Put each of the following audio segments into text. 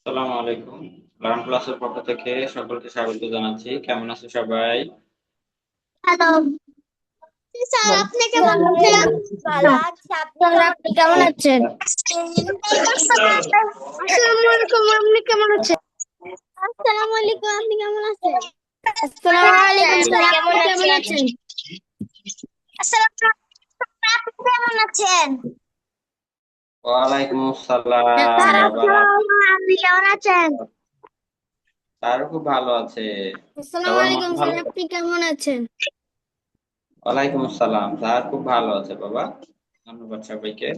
আসসালামু আলাইকুম। লার্ন ক্লাসের পক্ষ থেকে সকলকে স্বাগত জানাচ্ছি। কেমন আছে সবাই? হ্যালো স্যার, ওয়ালাইকুম আপনি কেমন আছেন? ভালো আছি, আপনি কেমন কেমন এই আছেন? আসসালামু আলাইকুম, আপনি কেমন আছেন? আসসালামু আলাইকুম, আপনি কেমন আছেন? আসসালামু আলাইকুম আপনি স্যার, কেমন আপনি কেমন আছেন? আছেন? আসসালামু আলাইকুম, আপনি কেমন আছেন? ওয়ালাইকুম আসসালাম স্যার, বাবা। আপনি কেমন আছেন? তারও খুব ভালো আছে। আসসালামু সবার মন আলাইকুম ভালো? স্যার, আপনি কেমন আছেন? ওয়ালাইকুম আসসালাম। তার খুব ভালো আছে বাবা। ধন্যবাদ সবাইকে।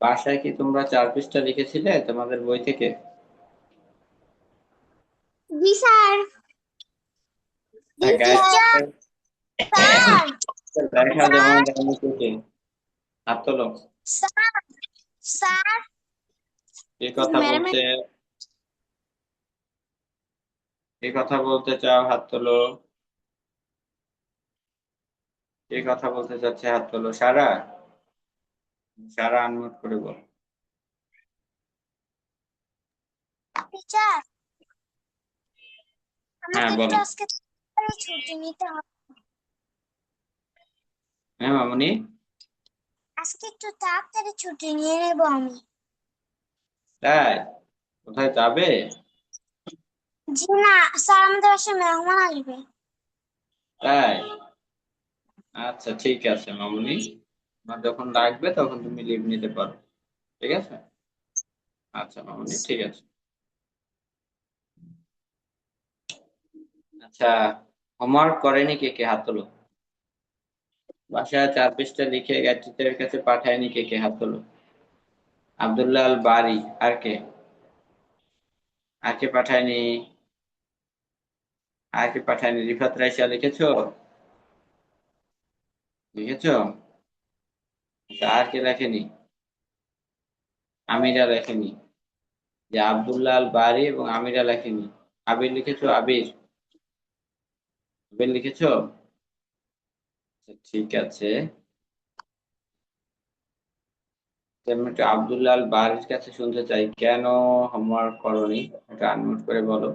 বাসায় কি তোমরা 4 পৃষ্ঠা লিখেছিলে তোমাদের বই থেকে? জি স্যার। জি স্যার। Guide sir. দেখা জমা দেয়নি থেকে হাত তোলো। স্যার। স্যার। কে কথা ম্যাডাম। বলছে? কে কথা বলতে চাও হাত তোলো। কে কথা বলতে চাচ্ছে হাত তোলো। সারা, সারা আনমিউট করে বল। টিচার, হ্যাঁ আমাকে একটু বলো। আজকে ছুটি নিতে হবে। হ্যাঁ মামুনি। আজকে একটু তাড়াতাড়ি ছুটি নিয়ে নেবো আমি। তাই? কোথায় যাবে? জি না স্যার, আমাদের বাসায় মেহমান আসবে। তাই? আচ্ছা ঠিক আছে মামুনি, তোমার যখন লাগবে তখন তুমি লিভ নিতে পারো। ঠিক আছে। আচ্ছা মামুনি ঠিক আছে। আচ্ছা, হোমওয়ার্ক করেনি কে কে হাত তোলো। বাসায় 4 পৃষ্ঠা লিখে গাইড টিচারের কাছে পাঠায়নি কে কে হাত তোলো। আব্দুল্লাহ আল বারি। আর কে? আর কে পাঠায়নি? আর কে পাঠায়নি? রিফাত রাইসা লিখেছো? লিখেছো? আচ্ছা, আর কে লেখেনি? আমিরা লেখেনি। যে আব্দুল্লাহ আল বারি এবং আমিরা লেখেনি। আবির লিখেছো? আবির, আবির লিখেছো? আচ্ছা, ঠিক আছে। তো আমি একটু আব্দুল্লাহ আল বারির কাছে শুনতে চাই, কেন হোমওয়ার্ক করোনি? এটা আনমিউট করে বলো।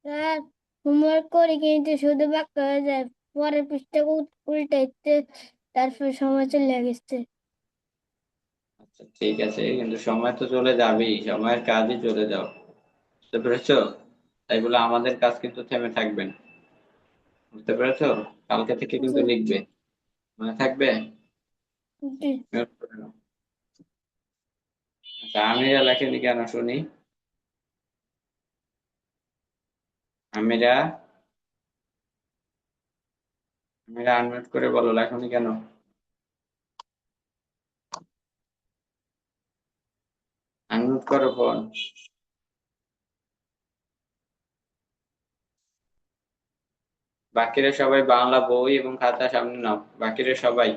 স্যার, হোমওয়ার্ক করি কিন্তু শুধু বাক্য হয়ে যায়, পরের পৃষ্ঠা উল্টাইতে তারপর সময় চলে গেছে। আচ্ছা ঠিক আছে, কিন্তু সময় তো চলে যাবেই, সময়ের কাজই চলে যাও। বুঝতে পেরেছো? তাই বলে আমাদের কাজ কিন্তু থেমে থাকবেন। বুঝতে পেরেছো? কালকে থেকে জি। কিন্তু লিখবে। মনে থাকবে? জি। Mute করে নাও। আচ্ছা, আমিরা লেখেনি কেন শুনি। আমিরা, আমিরা আনমিউট করে বলো লেখনি কেন। আনমিউট করো ফোন। বাকিরা সবাই বাংলা বই এবং খাতা সামনে নাও। বাকিরা সবাই,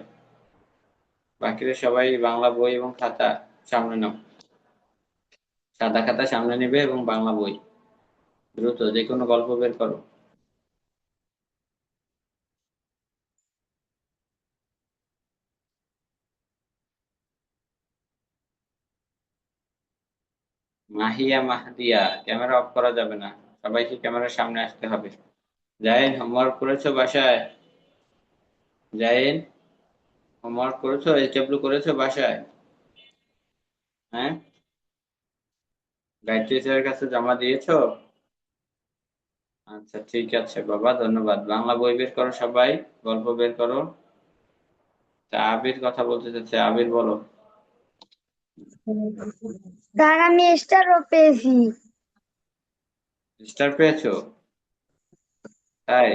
বাকিরা সবাই বাংলা বই এবং খাতা সামনে নাও। সাদা খাতা সামনে নেবে এবং বাংলা বই। দ্রুত যে কোনো গল্প বের করো। মাহিয়া মাহদিয়া, ক্যামেরা অফ করা যাবে না। সবাইকে ক্যামেরার সামনে আসতে হবে। জাহিন, হোমওয়ার্ক করেছো বাসায়? জাহিন, হোমওয়ার্ক করেছো? এইচডব্লিউ করেছো বাসায়? হ্যাঁ, গাইড টিচারের কাছে জমা দিয়েছো? আচ্ছা ঠিক আছে বাবা, ধন্যবাদ। বাংলা বই বের করো সবাই, গল্প বের করো। তা আবির কথা বলতে চাচ্ছে, আবির বলো। স্যার, আমি স্টারও পেয়েছি। স্টার পেয়েছো? তাই?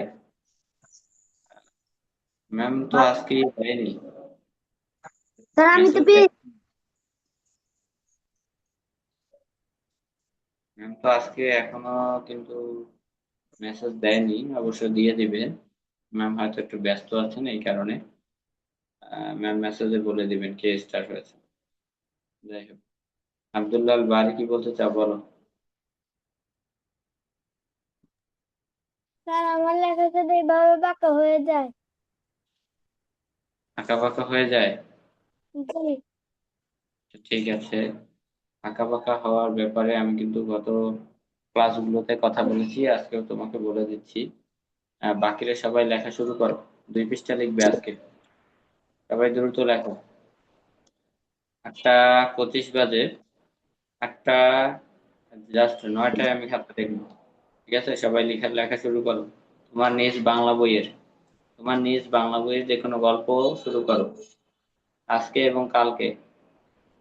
ম্যাম তো আজকে দেয়নি স্যার, আমি তো মেসেজ দেয়। পেয়েছি। ম্যাম তো আজকে এখনো কিন্তু মেসেজ দেয়নি, অবশ্য দিয়ে দিবে। ম্যাম হয়তো একটু ব্যস্ত আছেন এই কারণে। ম্যাম মেসেজে বলে দিবেন কে স্টার হয়েছে। যাই হোক, আব্দুল্লাহ আল বারি কি বলতে চাও বলো। স্যার, আমার লেখা যদি এইভাবে বাঁকা হয়ে যায়। আঁকা বাঁকা হয়ে যায়? জি। ঠিক আছে, আঁকা বাঁকা হওয়ার ব্যাপারে আমি কিন্তু গত ক্লাসগুলোতে কথা বলেছি, আজকেও তোমাকে বলে দিচ্ছি। বাকিরা সবাই লেখা শুরু করো। 2 পৃষ্ঠা লিখবে আজকে, সবাই দ্রুত লেখো। 8:25 বাজে। 8টা জাস্ট 9টায় আমি খাতা দেখবো। ঠিক আছে, সবাই লেখা শুরু করো। তোমার নিজ বাংলা বইয়ের তোমার নিজ বাংলা বইয়ের যে কোনো গল্প শুরু করো, আজকে এবং কালকে।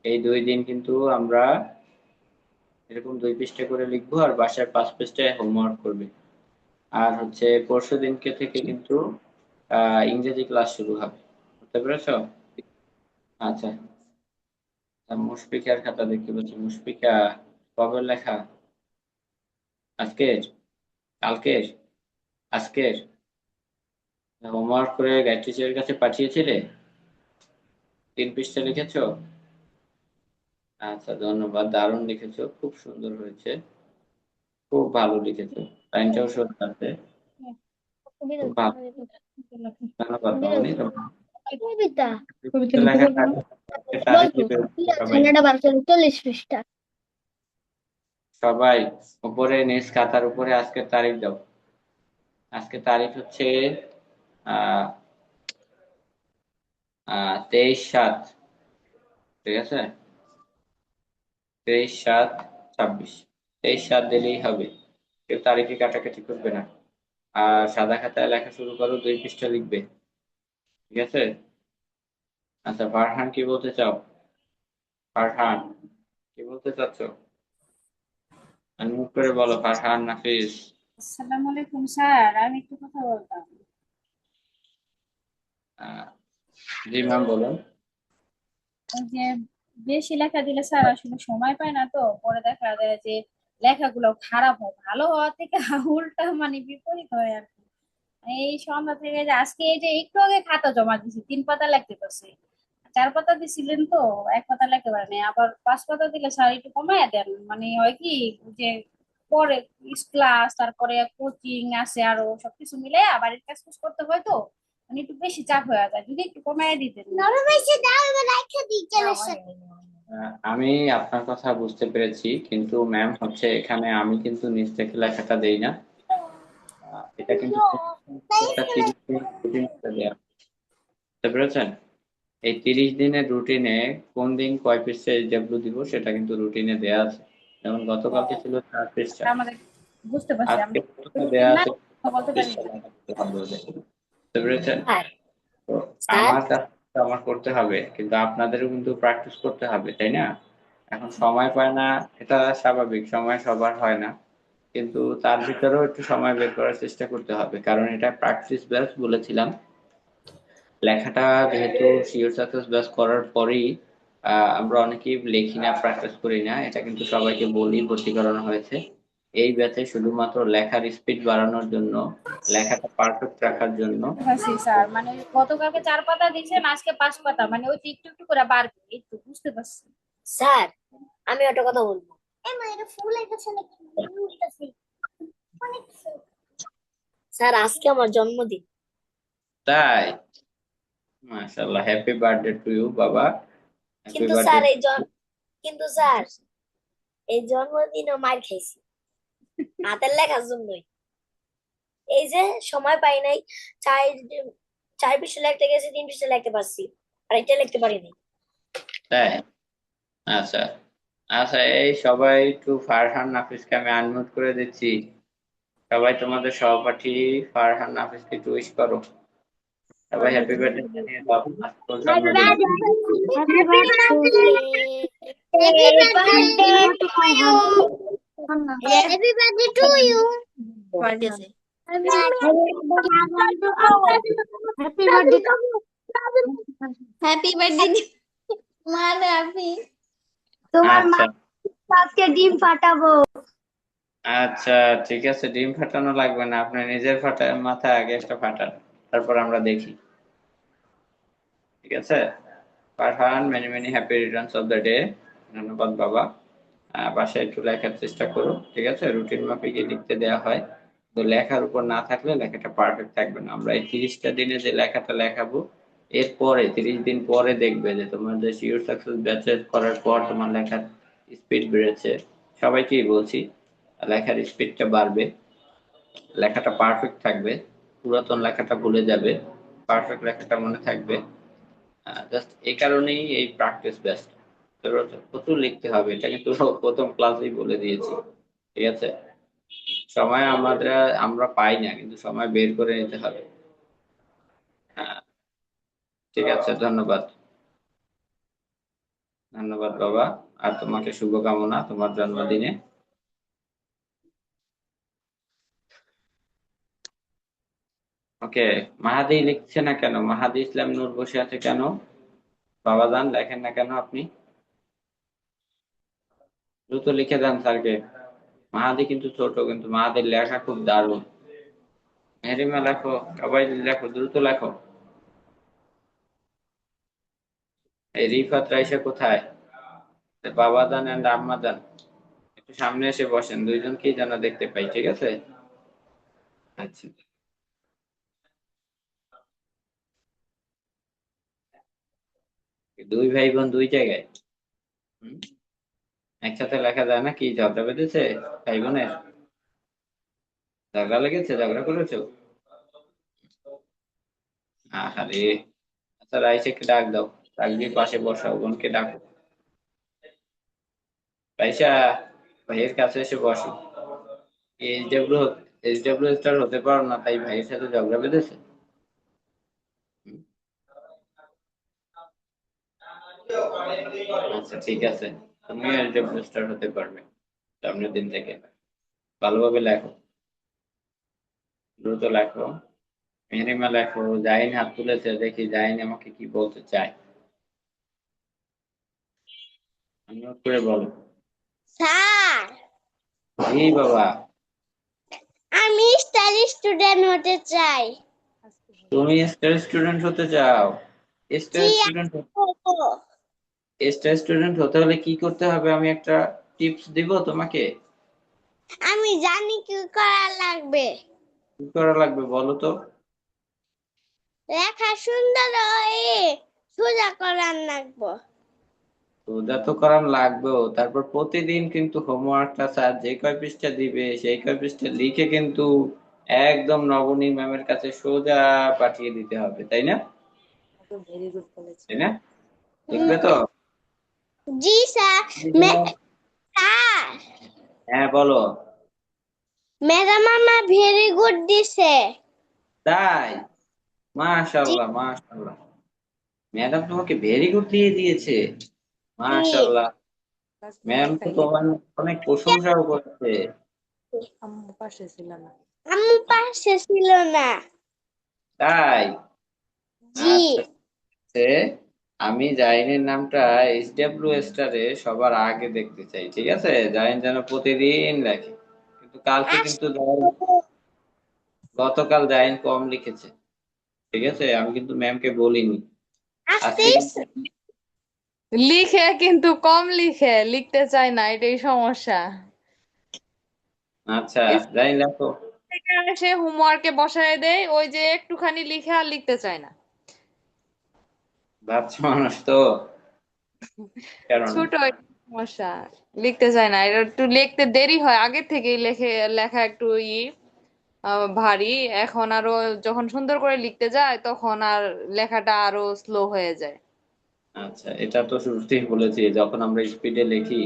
এই 2 দিন কিন্তু আমরা এরকম 2 পৃষ্ঠা করে লিখবো, আর বাসায় 5 পৃষ্ঠায় হোমওয়ার্ক করবে। আর হচ্ছে পরশু দিনকে থেকে কিন্তু ইংরেজি ক্লাস শুরু হবে, বুঝতে পেরেছো? আচ্ছা, মুশফিকার খাতা দেখতে পাচ্ছি। মুশফিকা, কবে লেখা? আজকের? কালকের? আজকের? হোমওয়ার্ক করে গাইড টিচারের কাছে পাঠিয়েছিলে? 3 পৃষ্ঠা লিখেছো? আচ্ছা, ধন্যবাদ, দারুণ লিখেছো, খুব সুন্দর হয়েছে, খুব ভালো লিখেছো। লাইনটাও সোজা আছে, খুব ভালো। ধন্যবাদ মামনি। কবিতা লেখা তারিখ বলবো দিবে সবাই। কানাডা 1240 পৃষ্ঠা। সবাই উপরে নিজ খাতার উপরে আজকের তারিখ দাও। আজকের তারিখ হচ্ছে আহ 23/7। ঠিক আছে, 23/7/26। 23/7 দিলেই হবে, কেউ তারিখে কাটাকাটি করবে না। আর সাদা খাতায় লেখা শুরু করো, 2 পৃষ্ঠা লিখবে। ঠিক আছে। আচ্ছা, ফারহান কি বলতে চাও? ফারহান, কি বলতে চাচ্ছ? আনমিউট করে বলো, ফারহান নাফিস। আসসালামু আলাইকুম স্যার, আমি একটু কথা বলতাম। আহ, জি ম্যাম, বলুন। ওই যে বেশি লেখা দিলে স্যার আসলে সময় পায় না, তো পরে দেখা যায় যে লেখাগুলো খারাপ হয়, ভালো হওয়া থেকে উল্টা মানে বিপরীত হয় আর কি। এই সন্ধ্যা থেকে যে আজকে এই যে একটু আগে খাতা জমা দিছি, 3 পাতা লিখতে পারছি। 4 পাতা দিছিলেন তো 1 পাতা লিখতে পারেনি, আবার 5 পাতা দিলে স্যার একটু কমায় দেন, মানে হয় কি যে পরে ক্লাস, তারপরে কোচিং আছে, আরো সবকিছু মিলে আবার কাজ কুজ করতে হয়, তো মানে একটু বেশি চাপ হয়ে যায়, যদি একটু কমায় দিতেন। আমি আপনার কথা বুঝতে পেরেছি, কিন্তু ম্যাম হচ্ছে এখানে আমি কিন্তু নিজ থেকে লেখাটা দেই না। এটা কিন্তু একটা 30 দিন রুটিন দেয়া, বুঝতে পেরেছেন? এই 30 দিনের রুটিনে কোন দিন কয় পৃষ্ঠা এসডব্লিউ দিব সেটা কিন্তু রুটিনে দেয়া আছে। যেমন গতকালকে ছিল 4 পৃষ্ঠা, আমাদের বুঝতে পারছি, আজকে আমরা প্রথমে দেয়া রুটিন না আছে বলতে পারি 5 পৃষ্ঠা না। লেখা করতে হবে ওদের। বুঝতে পেরেছেন? স্যার তো স্যার আমার কাজ আমার করতে হবে, কিন্তু আপনাদেরও কিন্তু প্র্যাকটিস করতে হবে, তাই না? এখন সময় পায় না, এটা স্বাভাবিক, সময় সবার হয় না, কিন্তু তার ভিতরেও একটু সময় বের করার চেষ্টা করতে হবে, কারণ এটা প্র্যাকটিস ব্যাচ বলেছিলাম। লেখাটা যেহেতু শিওর সাকসেস ব্যাচ করার পরেই আমরা অনেকেই লিখি না, প্র্যাকটিস করি না, এটা কিন্তু সবাইকে বলি, ভর্তি করানো হয়েছে এই ব্যাচে শুধুমাত্র লেখার স্পিড বাড়ানোর জন্য, লেখাটা পারফেক্ট রাখার জন্য। বুঝতে পারছি স্যার, মানে গতকালকে 4 পাতা দিয়েছেন, আজকে 5 পাতা, মানে ওই যে একটু একটু করে বাড়বে, এই তো বুঝতে পারছি। স্যার আমি একটা কথা বলবো। স্যার আজকে আমার জন্মদিন। তাই? মাশাআল্লাহ, হ্যাপি বার্থডে টু ইউ বাবা। হ্যাপি কিন্তু বার্থডে। স্যার কিন্তু স্যার এই জন্মদিনও মার খাইছি হাতের লেখার জন্যই। এই যে সময় পাই নাই, চার 4 পৃষ্ঠা লিখতে গেছি, 3 পৃষ্ঠা লিখতে পারছি, আর এটা লিখতে পারিনি। তাই? আচ্ছা, আচ্ছা, এই সবাই একটু ফারহান নাফিসকে আমি আনমিউট করে দিচ্ছি। সবাই তোমাদের সহপাঠী ফারহান নাফিসকে একটু উইশ করো। সবাই হ্যাপি বার্থডে জানিয়ে দাও, আজকে ওর জন্মদিন। Happy birthday to you. Happy birthday. Happy birthday. মানে আমি তোমার মা আচ্ছা, আজকে ডিম ফাটাবো। আচ্ছা, ঠিক আছে, ডিম ফাটানো লাগবে না, আপনি নিজের মাথায় আগে একটা ফাটান, তারপর আমরা দেখি। ঠিক আছে, Farhan, many many happy Returns of the day. ধন্যবাদ বাবা। বাসায় একটু লেখার চেষ্টা করো, ঠিক আছে? রুটিন মাফিকই লিখতে দেওয়া হয়, তো লেখার উপর না থাকলে লেখাটা পারফেক্ট থাকবে না। আমরা এই 30টা দিনে যে লেখাটা লেখাবো, এরপরে 30 দিন পরে দেখবে যে তোমার যে শিওর সাকসেস ব্যাচে করার পর তোমার লেখার স্পিড বেড়েছে। সবাইকেই বলছি, লেখার স্পিডটা বাড়বে, লেখাটা পারফেক্ট থাকবে, পুরাতন লেখাটা ভুলে যাবে, পারফেক্ট লেখাটা মনে থাকবে। জাস্ট এই কারণেই এই প্র্যাকটিস বেস্ট। প্রচুর লিখতে হবে, এটা কিন্তু প্রথম ক্লাসেই বলে দিয়েছি। ঠিক আছে, সময় আমরা পাই না, কিন্তু সময় বের করে নিতে হবে। হ্যাঁ, ঠিক আছে, ধন্যবাদ। ধন্যবাদ বাবা। আর তোমাকে শুভকামনা তোমার জন্মদিনে। ওকে, মাহাদি লিখছে না কেন? মাহাদি ইসলাম নূর বসে আছে কেন? বাবা যান, লেখেন না কেন আপনি? দ্রুত লিখে দেন স্যারকে। মাহাদি কিন্তু ছোট, কিন্তু মাহাদির লেখা খুব দারুণ। মেহরিমা লেখো, সবাই লেখো, দ্রুত লেখো। এই রিফাত রাইসা কোথায়? বাবা যান এন্ড আম্মা যান, একটু সামনে এসে বসেন, দুইজনকেই যেন দেখতে পাই, ঠিক আছে? আচ্ছা, দুই ভাই বোন দুই জায়গায়? হুম, একসাথে লেখা যায় না? কি ঝগড়া বেঁধেছে ভাই বোনের? ঝগড়া লেগেছে, ঝগড়া করেছো? আরে, আচ্ছা রাইসাকে ডাক দাও, ডাক দিয়ে পাশে বসাও, বোনকে ডাকো। রাইসা, ভাইয়ের কাছে এসে বসো। এইচডব্লিউ স্টার হতে পারো না, তাই ভাইয়ের সাথে ঝগড়া বেঁধেছে? হুম, আচ্ছা ঠিক আছে, তুমিও এইচডব্লিউ স্টার হতে পারবে সামনের দিন থেকে। ভালোভাবে লেখো, দ্রুত লেখো। মেহরিমা লেখো। জাহিন হাত তুলেছে, দেখি জাহিন আমাকে কি বলতে চায়। অনুরোধ করে বলো। স্যার, জি বাবা। আমি স্টার স্টুডেন্ট হতে চাই। তুমি স্টার স্টুডেন্ট হতে চাও? স্টার জি, স্টুডেন্ট, আপু। স্টার স্টুডেন্ট হতে হলে কি করতে হবে? আমি একটা টিপস দিব তোমাকে। আমি জানি কি করা লাগবে। কি করা লাগবে বলো তো? লেখা সুন্দর হয়ে সোজা করার লাগবে। সোজা তো করার লাগবেও, তারপর প্রতিদিন কিন্তু হোমওয়ার্কটা স্যার যে কয় পৃষ্ঠা দিবে সেই কয় পৃষ্ঠা লিখে কিন্তু একদম নবনী ম্যামের কাছে সোজা পাঠিয়ে দিতে হবে, তাই না? তাই না? লিখবে তো? জি স্যার। স্যার, হ্যাঁ বলো। ম্যাডাম আমার ভেরি গুড দিছে। তাই? জি, মাশাআল্লাহ, মাশাআল্লাহ। ম্যাডাম তোমাকে ভেরি গুড দিয়ে দিয়েছে? জি। মাশাআল্লাহ। ম্যাম তো তোমার অনেক প্রশংসাও করছে। আম্মু পাশে ছিল না। তাই? জি। আচ্ছা, সে, আমি জাইনের নামটা এইচডব্লিউ স্টারে সবার আগে দেখতে চাই, ঠিক আছে? জাইন যেন প্রতিদিন লেখে। কিন্তু কালকে কিন্তু গতকাল জাইন কম লিখেছে, ঠিক আছে? আমি কিন্তু ম্যামকে বলিনি। আস্তে আজকে কিন্তু, লিখে কিন্তু কম লিখে, লিখতে চায় না, এটাই সমস্যা। আচ্ছা স্কুল জাইন লেখো। থেকে এসে হোমওয়ার্কে বসায় দেয়, ওই যে একটুখানি লিখে আর লিখতে চায় না। বাচ্চা মানুষ তো, কারণে। ছোট একটা সমস্যা, লিখতে চায় না। এটা একটু লিখতে দেরি হয়, আগের থেকেই লেখা একটু ভারী। এখন আরো যখন সুন্দর করে লিখতে যায় তখন আর লেখাটা আরো স্লো হয়ে যায়। আচ্ছা, এটা তো শুরুতেই বলেছি, যখন আমরা স্পিডে লিখি,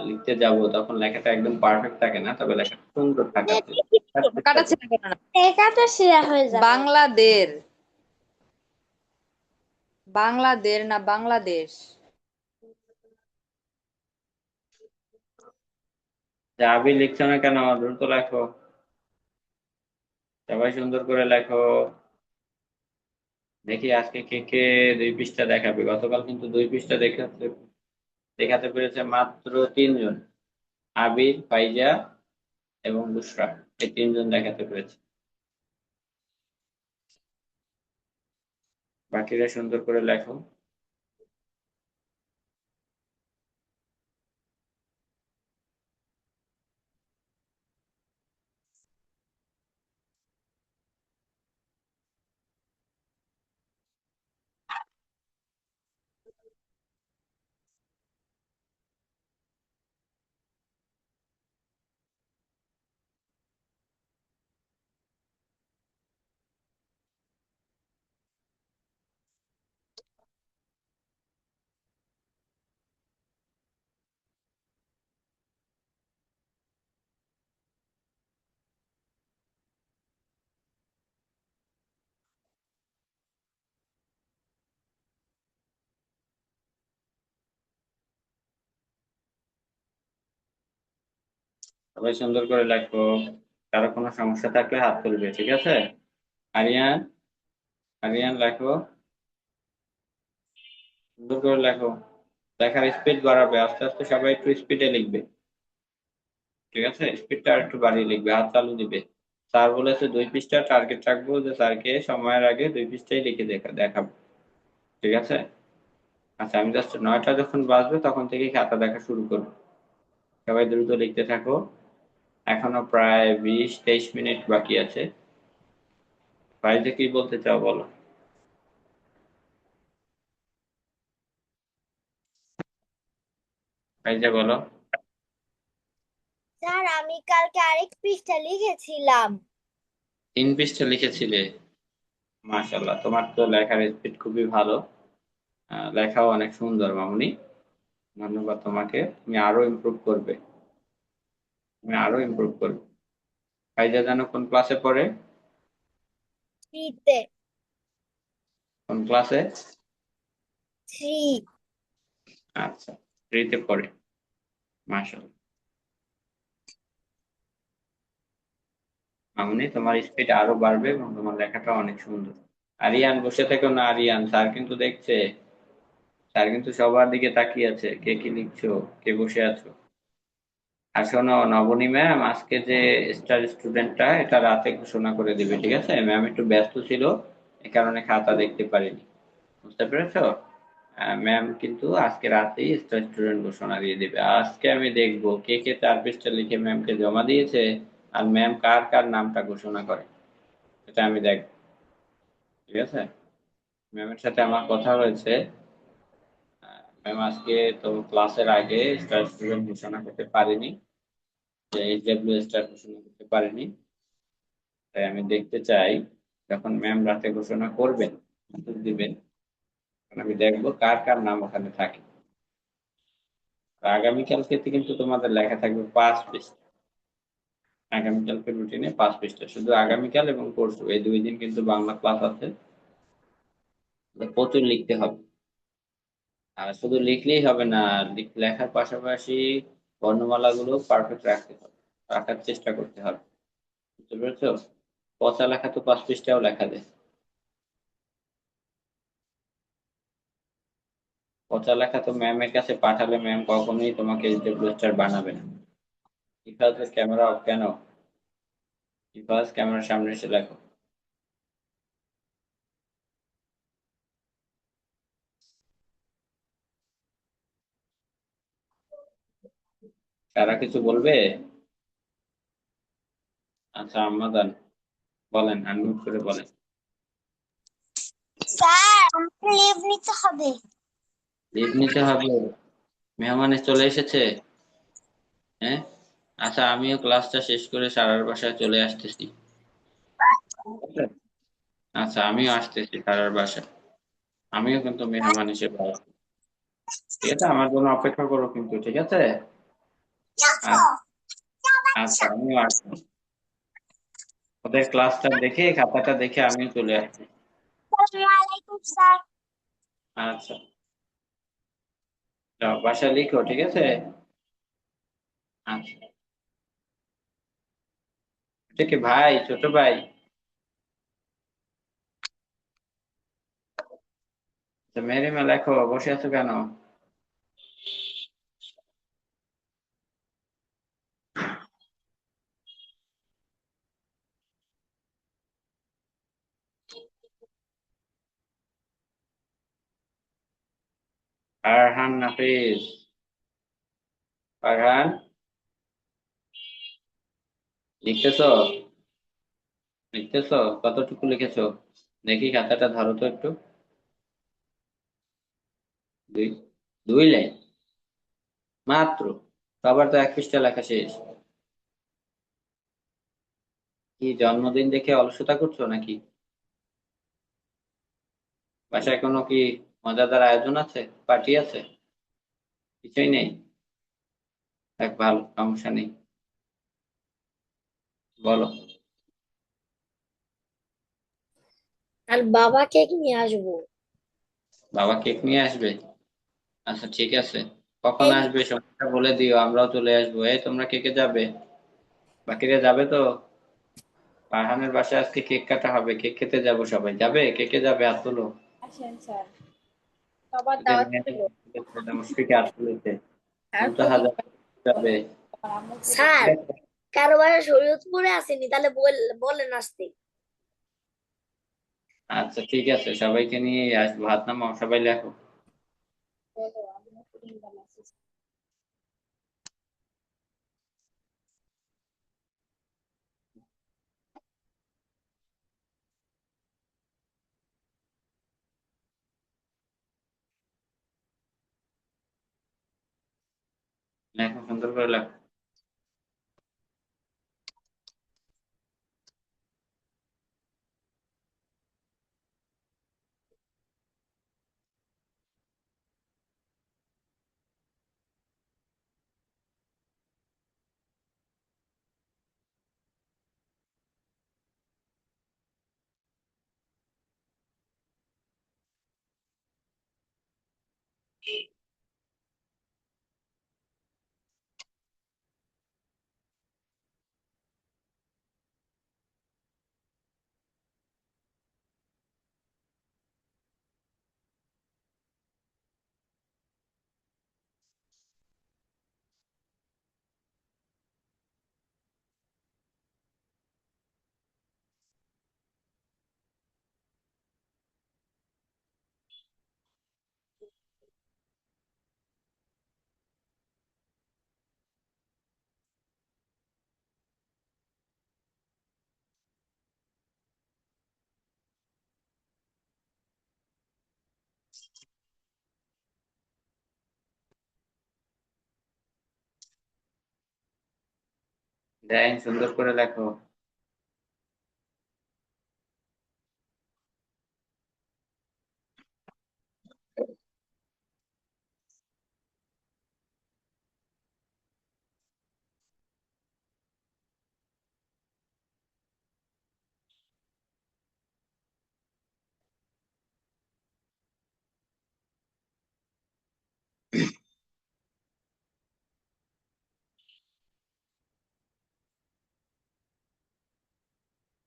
লিখতে যাব, তখন লেখাটা একদম পারফেক্ট থাকে না, তবে লেখাটা সুন্দর থাকা চেষ্টা করি। কাটাছেড়া করে না। এটা তো সেরা হয়ে যাবে। বাংলাদেশ, বাংলাদেশ না বাংলাদেশ। আবি লিখছো না কেন? দ্রুত লেখো, সবাই সুন্দর করে লেখো। দেখি আজকে কে কে 2 পৃষ্ঠা দেখাবে। গতকাল কিন্তু 2 পৃষ্ঠা দেখাতে দেখাতে পেরেছে মাত্র 3 জন। আবির, ফাইজা এবং বুশরা, এই 3 জন দেখাতে পেরেছে। বাকিরা সুন্দর করে লেখো। সবাই সুন্দর করে লেখো। কারো কোনো সমস্যা থাকলে হাত তুলবে, ঠিক আছে? আরিয়ান, আরিয়ান লেখো, সুন্দর করে লেখো। লেখার স্পিড বাড়াবে, আস্তে আস্তে সবাই একটু স্পিডে লিখবে, ঠিক আছে? স্পিডটা আর একটু বাড়িয়ে লিখবে, হাত চালু দিবে। স্যার বলেছে 2 পৃষ্ঠা টার্গেট রাখবো, যে স্যারকে সময়ের আগে 2 পৃষ্ঠাই লিখে দেখাবো, ঠিক আছে? আচ্ছা, আমি জাস্ট 9টা যখন বাজবে তখন থেকে খাতা দেখা শুরু করবো। সবাই দ্রুত লিখতে থাকো। এখনো প্রায় 20-23 মিনিট বাকি আছে। ফাইজে কি বলতে চাও বলো। ফাইজে বলো। স্যার আমি কালকে আরেক পৃষ্ঠা লিখেছিলাম। 3 পৃষ্ঠা লিখেছিলে? মাশাল্লাহ, তোমার তো লেখার স্পিড খুবই ভালো। লেখাও অনেক সুন্দর মামুনি। ধন্যবাদ তোমাকে, তুমি আরো ইমপ্রুভ করবে, তুমি আরো ইমপ্রুভ করবে। ফাইজা জানো কোন ক্লাসে পড়ে? থ্রিতে। কোন ক্লাসে? থ্রি। আচ্ছা, 3তে পড়ে। মাশাল্লাহ মামুনি, তোমার স্পিড আরো বাড়বে এবং তোমার লেখাটা অনেক সুন্দর। আরিয়ান বসে থেকো না, আরিয়ান, স্যার কিন্তু দেখছে। স্যার কিন্তু সবার দিকে তাকিয়ে আছে, কে কি লিখছো, কে বসে আছো। আর শোনো নবনী ম্যাম, আজকে যে স্টার স্টুডেন্টটা, এটা রাতে ঘোষণা করে দিবে, ঠিক আছে? ম্যাম একটু ব্যস্ত ছিল, এ কারণে খাতা দেখতে পারিনি, বুঝতে পেরেছো? ম্যাম কিন্তু আজকে রাতেই স্টার স্টুডেন্ট ঘোষণা দিয়ে দিবে। আজকে আমি দেখবো কে কে 4 পৃষ্ঠা লিখে ম্যামকে জমা দিয়েছে, আর ম্যাম কার কার নামটা ঘোষণা করে, এটা আমি দেখবো, ঠিক আছে? ম্যামের সাথে আমার কথা হয়েছে। ম্যাম আজকে তো ক্লাসের আগে স্টার স্টুডেন্ট ঘোষণা করতে পারিনি, যে এইচডব্লিউ স্টার ঘোষণা করতে পারিনি। তাই আমি দেখতে চাই, যখন ম্যাম রাতে ঘোষণা করবেন, মেসেজ দিবেন, তখন আমি দেখবো কার কার নাম ওখানে থাকে। আর আগামীকাল থেকে কিন্তু তোমাদের লেখা থাকবে 5 পৃষ্ঠা। আগামীকালকে রুটিনে 5 পৃষ্ঠা, শুধু আগামীকাল এবং পরশু এই 2 দিন কিন্তু বাংলা ক্লাস আছে, প্রচুর লিখতে হবে। আর শুধু লিখলেই হবে না, লেখার পাশাপাশি বর্ণমালা গুলো পারফেক্ট রাখতে হবে, রাখার চেষ্টা করতে হবে, বুঝতে পেরেছো? পচা লেখা তো 5 পৃষ্ঠাও লেখা যায়। পচা লেখা তো ম্যামের কাছে পাঠালে ম্যাম কখনোই তোমাকে এইচডব্লিউ স্টার বানাবে না। ইফাজের ক্যামেরা অফ কেন? ইফাজ, ক্যামেরার সামনে এসে লেখো। তারা কিছু বলবে? আচ্ছা, আম্মাদান বলেন, আনমিউট করে বলেন। স্যার আমাকে লিভ নিতে হবে। লিভ নিতে হবে? মেহমান চলে এসেছে? হ্যাঁ, আচ্ছা, আমিও ক্লাসটা শেষ করে সারার বাসায় চলে আসতেছি। আচ্ছা, আমিও আসতেছি সারার বাসায়। আমিও কিন্তু মেহমান হিসেবে আসবো। ঠিক আছে, আমার জন্য অপেক্ষা করো কিন্তু, ঠিক আছে? আচ্ছা, আচ্ছা, আমিও আসবো। ওদের ক্লাসটা দেখে, খাতাটা দেখে আমিও চলে আসছি। আসসালামাইকুম স্যার। আচ্ছা, যাও বাসায় লিখো, ঠিক আছে? আচ্ছা, এটা কি ভাই, ছোট ভাই? আচ্ছা, মেরিমা লেখো, বসে আছো কেন? ফারহান নাফিস, ফারহান, লিখতেছো? লিখতেছো? কতটুকু লিখেছো দেখি, খাতাটা ধরো তো একটু। দুই, 2 লাইন মাত্র? সবার তো 1 পৃষ্ঠা লেখা শেষ। কি জন্মদিন দেখে অলসতা করছো নাকি? বাসায় কোনো কি মজাদার আয়োজন আছে, পার্টি আছে? কিছুই নেই? দেখ, ভালো, সমস্যা নেই, বলো। আর বাবা কেক নিয়ে আসবো। বাবা কেক নিয়ে আসবে? আচ্ছা, ঠিক আছে। কখন এই আসবে সময়টা বলে দিও, আমরাও চলে আসবো। এই তোমরা কে কে যাবে? বাকিরা যাবে তো? ফারহানের বাসায় আজকে কেক কাটা হবে, কেক খেতে যাবো সবাই। যাবে? কে কে যাবে হাত তোলো। আসেন স্যার, সবার এদের দাওয়াত মেয়ে রইল। মুশফিকে হাত তুলেছে, আর মুনতাহা প্রদীপ যাবে। আমার আম্মু প্রদীপ স্যার, কারো বাসা শরীয়তপুরে আসেনি, তাহলে বলেন আসতে। আচ্ছা ঠিক আছে, সবাইকে নিয়ে আসবো। হাত নামাও, সবাই লেখো। বলো, আম্মু প্রদীপ বানাইছে। লেখো, সুন্দর করে লেখো। দেন, সুন্দর করে লেখো।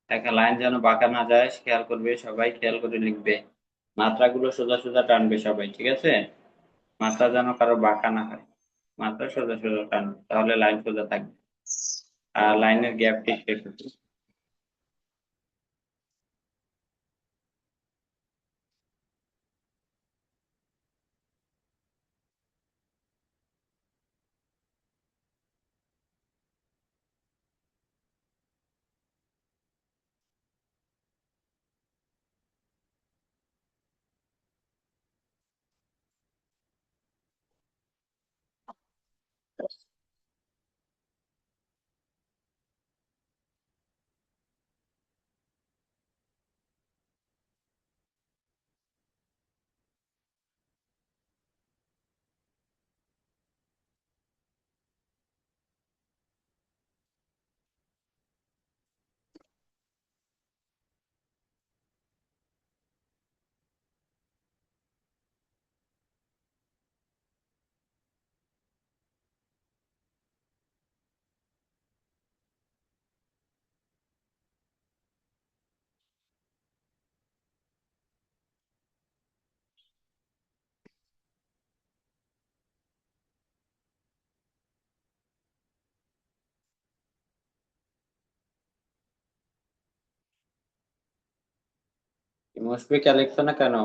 একটা লাইন যেন বাঁকা না যায় খেয়াল করবে, সবাই খেয়াল করে লিখবে। মাত্রাগুলো সোজা সোজা টানবে সবাই, ঠিক আছে? মাত্রা যেন কারো বাঁকা না হয়। মাত্রা সোজা সোজা টানবে, তাহলে লাইন সোজা থাকবে। আর লাইনের গ্যাপ ঠিক রেখো। মুশফিক লিখছো না কেন?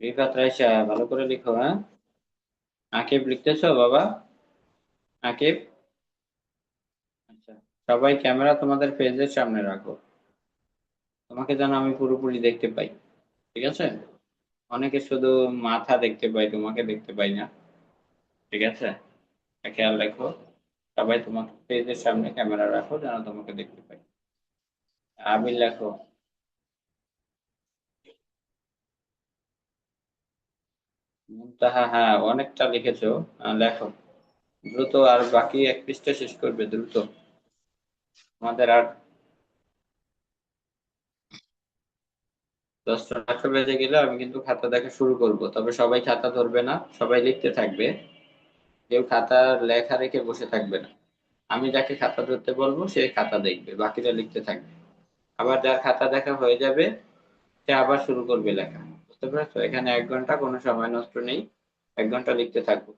রিফাত রাইসা, ভালো করে লিখো, হ্যাঁ। আকিব লিখতেছো বাবা? আকিব, আচ্ছা। সবাই ক্যামেরা তোমাদের পেজের সামনে রাখো, তোমাকে যেন আমি পুরোপুরি দেখতে পাই, ঠিক আছে? অনেকে শুধু মাথা দেখতে পাই, তোমাকে দেখতে পাই না, ঠিক আছে? এটা খেয়াল রাখো। সবাই তোমাকে পেজের সামনে ক্যামেরা রাখো যেন তোমাকে দেখতে পাই। আবির লেখো। মুনতাহা, হ্যাঁ অনেকটা লিখেছো। লেখো দ্রুত, আর বাকি এক পৃষ্ঠা শেষ করবে দ্রুত। আমাদের আর 10টা বেজে গেলে আমি কিন্তু খাতা দেখা শুরু করব, তবে সবাই খাতা ধরবে না, সবাই লিখতে থাকবে। কেউ খাতা লেখা রেখে বসে থাকবে না। আমি যাকে খাতা ধরতে বলবো সে খাতা দেখবে, বাকিরা লিখতে থাকবে। আবার যার খাতা দেখা হয়ে যাবে সে আবার শুরু করবে লেখা। বুঝতে পেরেছো? এখানে 1 ঘন্টা কোনো সময় নষ্ট নেই, 1 ঘন্টা লিখতে থাকবো।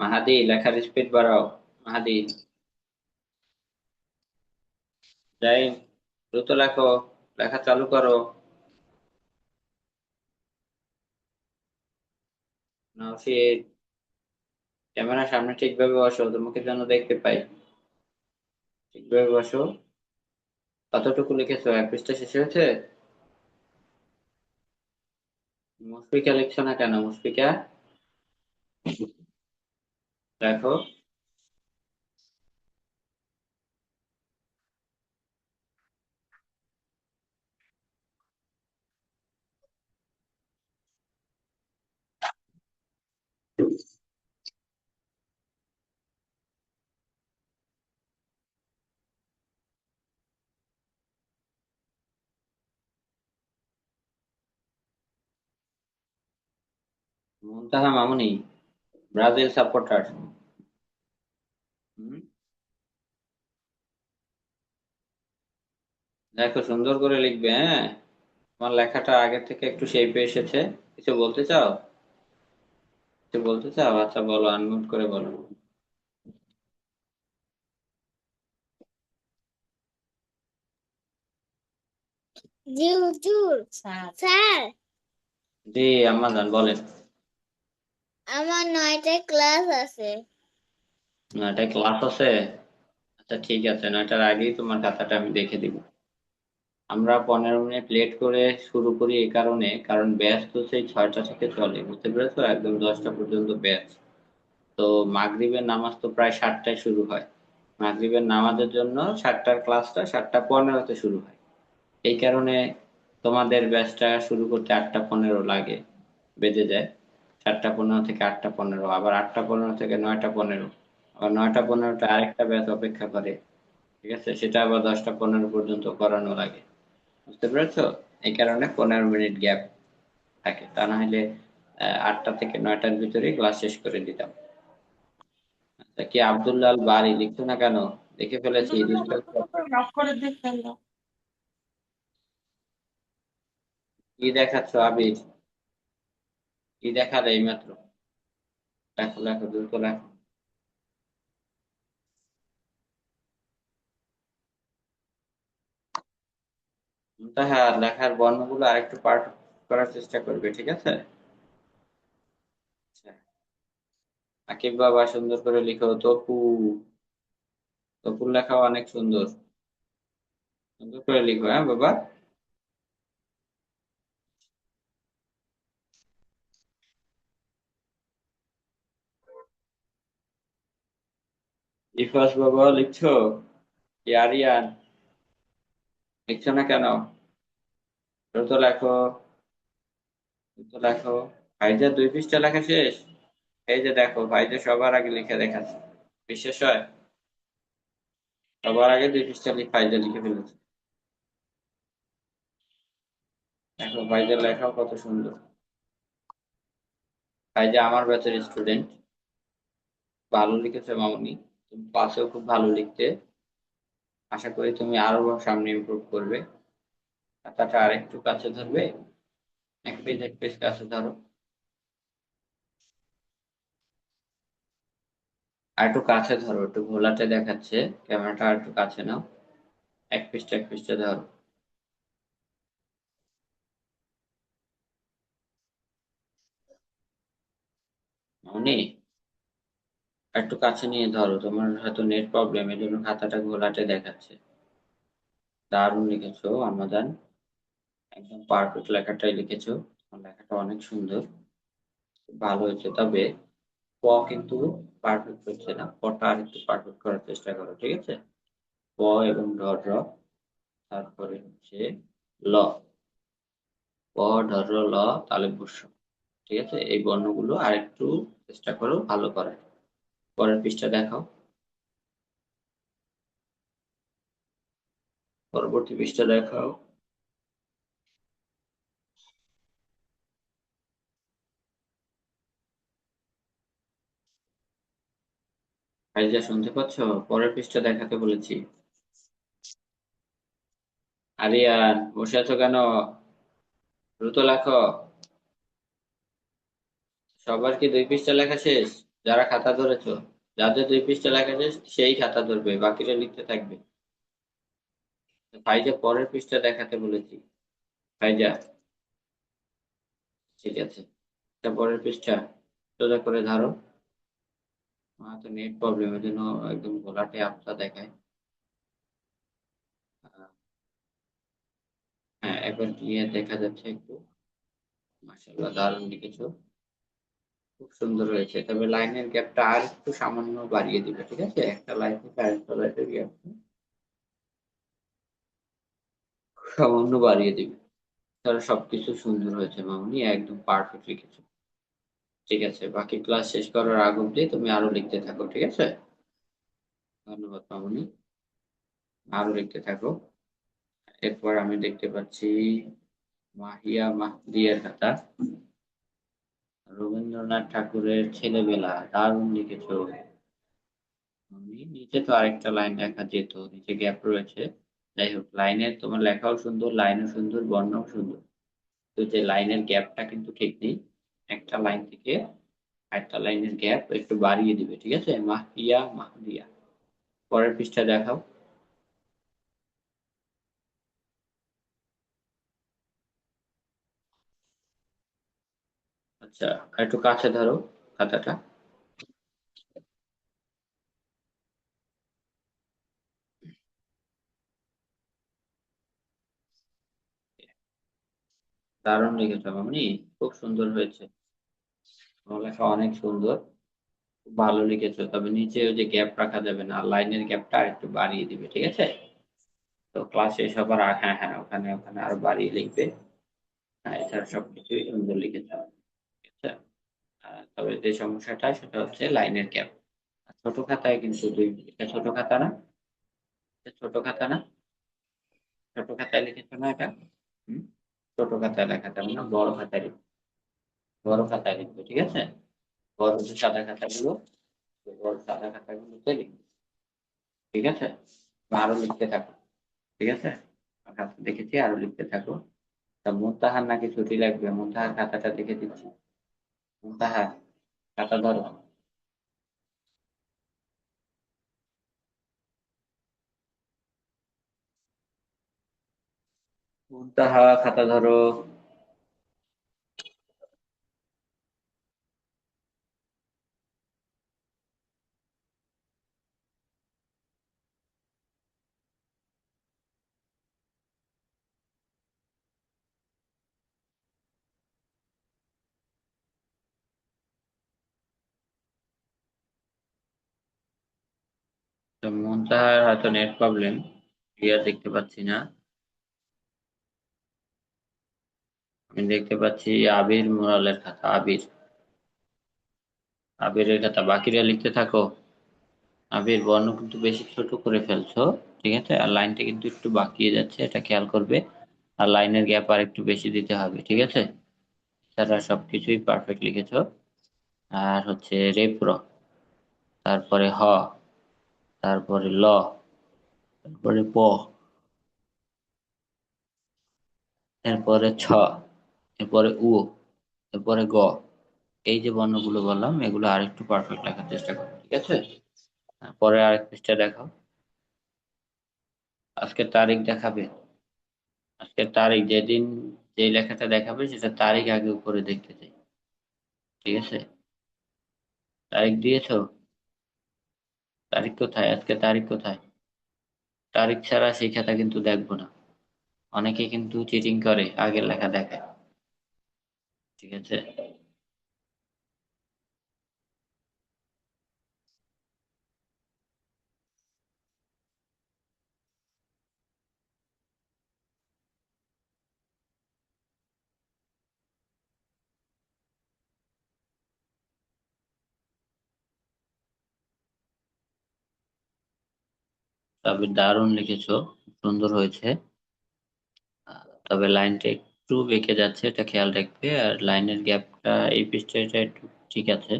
মাহাদি, লেখার স্পিড বাড়াও। মাহাদি, যাই, দ্রুত লেখো, লেখা চালু করো। নওশিদ, ক্যামেরার সামনে ঠিকভাবে বসো, তোমাকে যেন দেখতে পাই। ঠিকভাবে বসো। কতটুকু লিখেছো? 1 পৃষ্ঠা শেষ হয়েছে? মুশফিকা লিখছো না কেন? মুশফিকা, দেখো। মুনতাহা মামুনি, ব্রাজিল সাপোর্টার। দেখো, সুন্দর করে লিখবে, হ্যাঁ? তোমার লেখাটা আগে থেকে একটু শেপে এসেছে। কিছু বলতে চাও? কিছু বলতে চাও? আচ্ছা বলো, আনমিউট করে বলো। জি হুজুর। স্যার, জি আম্মা জান, বলেন। আমার 9টায় ক্লাস আছে। 9টায় ক্লাস আছে? আচ্ছা ঠিক আছে, 9টার আগেই তোমার খাতাটা আমি দেখে দিব। আমরা 15 মিনিট লেট করে শুরু করি এই কারণে, কারণ ব্যাচ তো সেই 6টা থেকে চলে, বুঝতে পেরেছো? একদম 10টা পর্যন্ত ব্যাচ। তো মাগরিবের নামাজ তো প্রায় 7টায় শুরু হয়। মাগরিবের নামাজের জন্য 7টার ক্লাসটা 7টা 15-তে শুরু হয়। এই কারণে তোমাদের ব্যাচটা শুরু করতে 8টা 15 লাগে, বেজে যায়। 7টা 15 থেকে 8টা 15, আবার 8টা 15 থেকে 9টা 15, আবার 9টা 15টা আরেকটা ব্যাচ অপেক্ষা করে। ঠিক আছে, সেটা আবার 10টা 15 পর্যন্ত করানো লাগে। বুঝতে পেরেছো? এই কারণে 15 মিনিট গ্যাপ থাকে, তা না হলে 8টা থেকে 9টার ভিতরে ক্লাস শেষ করে দিতাম। আচ্ছা, কি আব্দুল্লাহ আল বারি লিখছো না কেন? দেখে ফেলেছি, কি দেখাচ্ছ আবির? কি দেখালে এইমাত্র? লেখো লেখো, দ্রুত লেখো। হ্যাঁ, লেখার বর্ণগুলো আরেকটু পাল্ট করার চেষ্টা করবে, ঠিক আছে? আচ্ছা, আকিব বাবা, সুন্দর করে লিখো। তপু, তপুর লেখাও অনেক সুন্দর। সুন্দর করে লিখো, হ্যাঁ বাবা। ইফাস বাবা লিখছো? কি আরিয়ান, লিখছো না কেন? দ্রুত লেখো, দ্রুত লেখো। ভাইজা 2 পৃষ্ঠা লেখা শেষ? এই যে দেখো, ভাইজা সবার আগে লিখে দেখাচ্ছে। বিশ্বাস হয়? সবার আগে 2 পৃষ্ঠা ফাইজা লিখে ফেলেছে। দেখো ফাইজার লেখাও কত সুন্দর। ফাইজা আমার ব্যাচের স্টুডেন্ট, ভালো লিখেছে মামুনি। তুমি ক্লাসেও খুব ভালো লিখতে, আশা করি তুমি আরো সামনে ইমপ্রুভ করবে। খাতাটা আরেকটু কাছে ধরবে, এক পেজ কাছে ধরো, আর একটু কাছে ধরো, একটু ঘোলাটে দেখাচ্ছে, ক্যামেরাটা আর একটু কাছে নাও, এক পৃষ্ঠা ধরো। মামুনি আর একটু কাছে নিয়ে ধরো, তোমার হয়তো নেট প্রবলেম, এর জন্য খাতাটা ঘোলাটে দেখাচ্ছে। দারুণ লিখেছো আমাদান, একদম পারফেক্ট লেখাটাই লিখেছো। তোমার লেখাটা অনেক সুন্দর, খুব ভালো হয়েছে। তবে প কিন্তু পারফেক্ট হচ্ছে না, পটা আর একটু পারফেক্ট করার চেষ্টা করো, ঠিক আছে? প এবং র, তারপরে হচ্ছে ল, প ঢর ল তালে বর্ষ, ঠিক আছে? এই বর্ণগুলো আরেকটু চেষ্টা করো ভালো করার। পরের পৃষ্ঠা দেখাও, পরবর্তী পৃষ্ঠা দেখাও। ফাইজা শুনতে পাচ্ছ? পরের পৃষ্ঠা দেখাতে বলেছি। আরিয়ান বসে আছো কেন? দ্রুত লেখো। সবার কি 2 পৃষ্ঠা লেখা শেষ? যারা খাতা ধরেছো, যাদের 2 পৃষ্ঠা লেখা শেষ সেই খাতা ধরবে, বাকিরা লিখতে থাকবে। ফাইজা পরের পৃষ্ঠা দেখাতে বলেছি। ফাইজা, ঠিক আছে, এটা পরের পৃষ্ঠা, সোজা করে ধরো। আমার তো নেট প্রবলেম, এর জন্য একদম ঘোলাটে আপটা দেখায়। আহ, হ্যাঁ, এবার ক্লিয়ার দেখা যাচ্ছে একটু। মাশাআল্লাহ, দারুণ লিখেছো, খুব সুন্দর হয়েছে। তবে লাইনের গ্যাপটা আর একটু সামান্য বাড়িয়ে দিবে, ঠিক আছে? একটা লাইন থেকে আরেকটা লাইনের গ্যাপটা সামান্য বাড়িয়ে দিবে, তাহলে সবকিছু সুন্দর হয়েছে মামুনি, একদম পারফেক্ট লিখেছো। ঠিক আছে, বাকি ক্লাস শেষ করার আগ অব্দি তুমি আরো লিখতে থাকো, ঠিক আছে? ধন্যবাদ মামুনি, আরো লিখতে থাকো। এরপর আমি দেখতে পাচ্ছি মাহিয়া মাহদিয়ার খাতা, রবীন্দ্রনাথ ঠাকুরের ছেলেবেলা, দারুণ লিখেছো। নিচে তো আরেকটা লাইন লেখা যেত, নিচে গ্যাপ রয়েছে। যাই হোক, লাইনের তোমার লেখাও সুন্দর, লাইনও সুন্দর, বর্ণও সুন্দর, তো যে লাইনের গ্যাপটা কিন্তু ঠিক নেই। একটা লাইন থেকে আরেকটা লাইনের গ্যাপ একটু বাড়িয়ে দিবে, ঠিক আছে? মাহিয়া মাহদিয়া। পরের পৃষ্ঠা দেখাও। আচ্ছা, আর একটু কাছে ধরো খাতাটা। দারুণ লিখেছো মামনি, খুব সুন্দর হয়েছে, তোমার লেখা অনেক সুন্দর, খুব ভালো লিখেছো। তবে নিচে ওই যে গ্যাপ রাখা যাবে না, লাইনের গ্যাপটা আর একটু বাড়িয়ে দিবে, ঠিক আছে? তো ক্লাস শেষ হবার হ্যাঁ হ্যাঁ, ওখানে ওখানে আরো বাড়িয়ে লিখবে। হ্যাঁ, এছাড়া সবকিছুই সুন্দর লিখেছো, ঠিক আছে? তবে যে সমস্যাটা সেটা হচ্ছে লাইনের গ্যাপ। ছোট খাতায় কিন্তু এটা ছোট খাতা না, এটা ছোট খাতা না, ছোট খাতায় লিখেছো না এটা? হুম, ছোট খাতায় লেখা যাবে না, বড় খাতায় লিখবে, বড় খাতায় লিখবে, ঠিক আছে? বড় যে সাদা খাতাগুলো, সেই বড় সাদা খাতাগুলোতে লিখবে, ঠিক আছে? আরো লিখতে থাকো, ঠিক আছে? খাতা দেখেছি, আরো লিখতে থাকো। তা মুনতাহার নাকি ছুটি লাগবে, মুনতাহার খাতাটা দেখে দিচ্ছি। মুনতাহার খাতা ধরো, মুনতাহা খাতা ধরো। তো মুনতাহার হয়তো নেট প্রবলেম, ক্লিয়ার দেখতে পাচ্ছি না। আমি দেখতে পাচ্ছি আবির মুরালের খাতা, আবির, আবিরের খাতা, বাকিরা লিখতে থাকো। আবির, বর্ণ কিন্তু বেশি ছোট করে ফেলছো, ঠিক আছে? আর লাইনটা কিন্তু একটু বাঁকিয়ে যাচ্ছে, এটা খেয়াল করবে। আর লাইনের গ্যাপ আর একটু বেশি দিতে হবে, ঠিক আছে? তারা সবকিছুই পারফেক্ট লিখেছো। আর হচ্ছে রেপ্র, তারপরে হ, তারপরে ল, তারপরে প, এরপরে ছ, এরপরে উ, এরপরে গ। এই যে বর্ণগুলো বললাম এগুলো আরেকটু পারফেক্ট লেখার চেষ্টা করো, ঠিক আছে? পরে আরেক পৃষ্ঠা দেখাও। আজকে তারিখ দেখাবে। আজকে তারিখ, যেদিন যে লেখাটা দেখাবে সেটা তারিখ আগে উপরে দেখতে চাই, ঠিক আছে? তারিখ দিয়েছো? তারিখ কোথায়? আজকে তারিখ কোথায়? তারিখ ছাড়া সেই খাতা কিন্তু দেখবো না। অনেকে কিন্তু চিটিং করে, আগের লেখা দেখায়, ঠিক আছে? তবে দারুণ লিখেছো, সুন্দর হয়েছে। তবে লাইনটা একটু বেঁকে যাচ্ছে, এটা খেয়াল রাখবে। আর লাইনের গ্যাপটা এই পৃষ্ঠাটা একটু ঠিক আছে,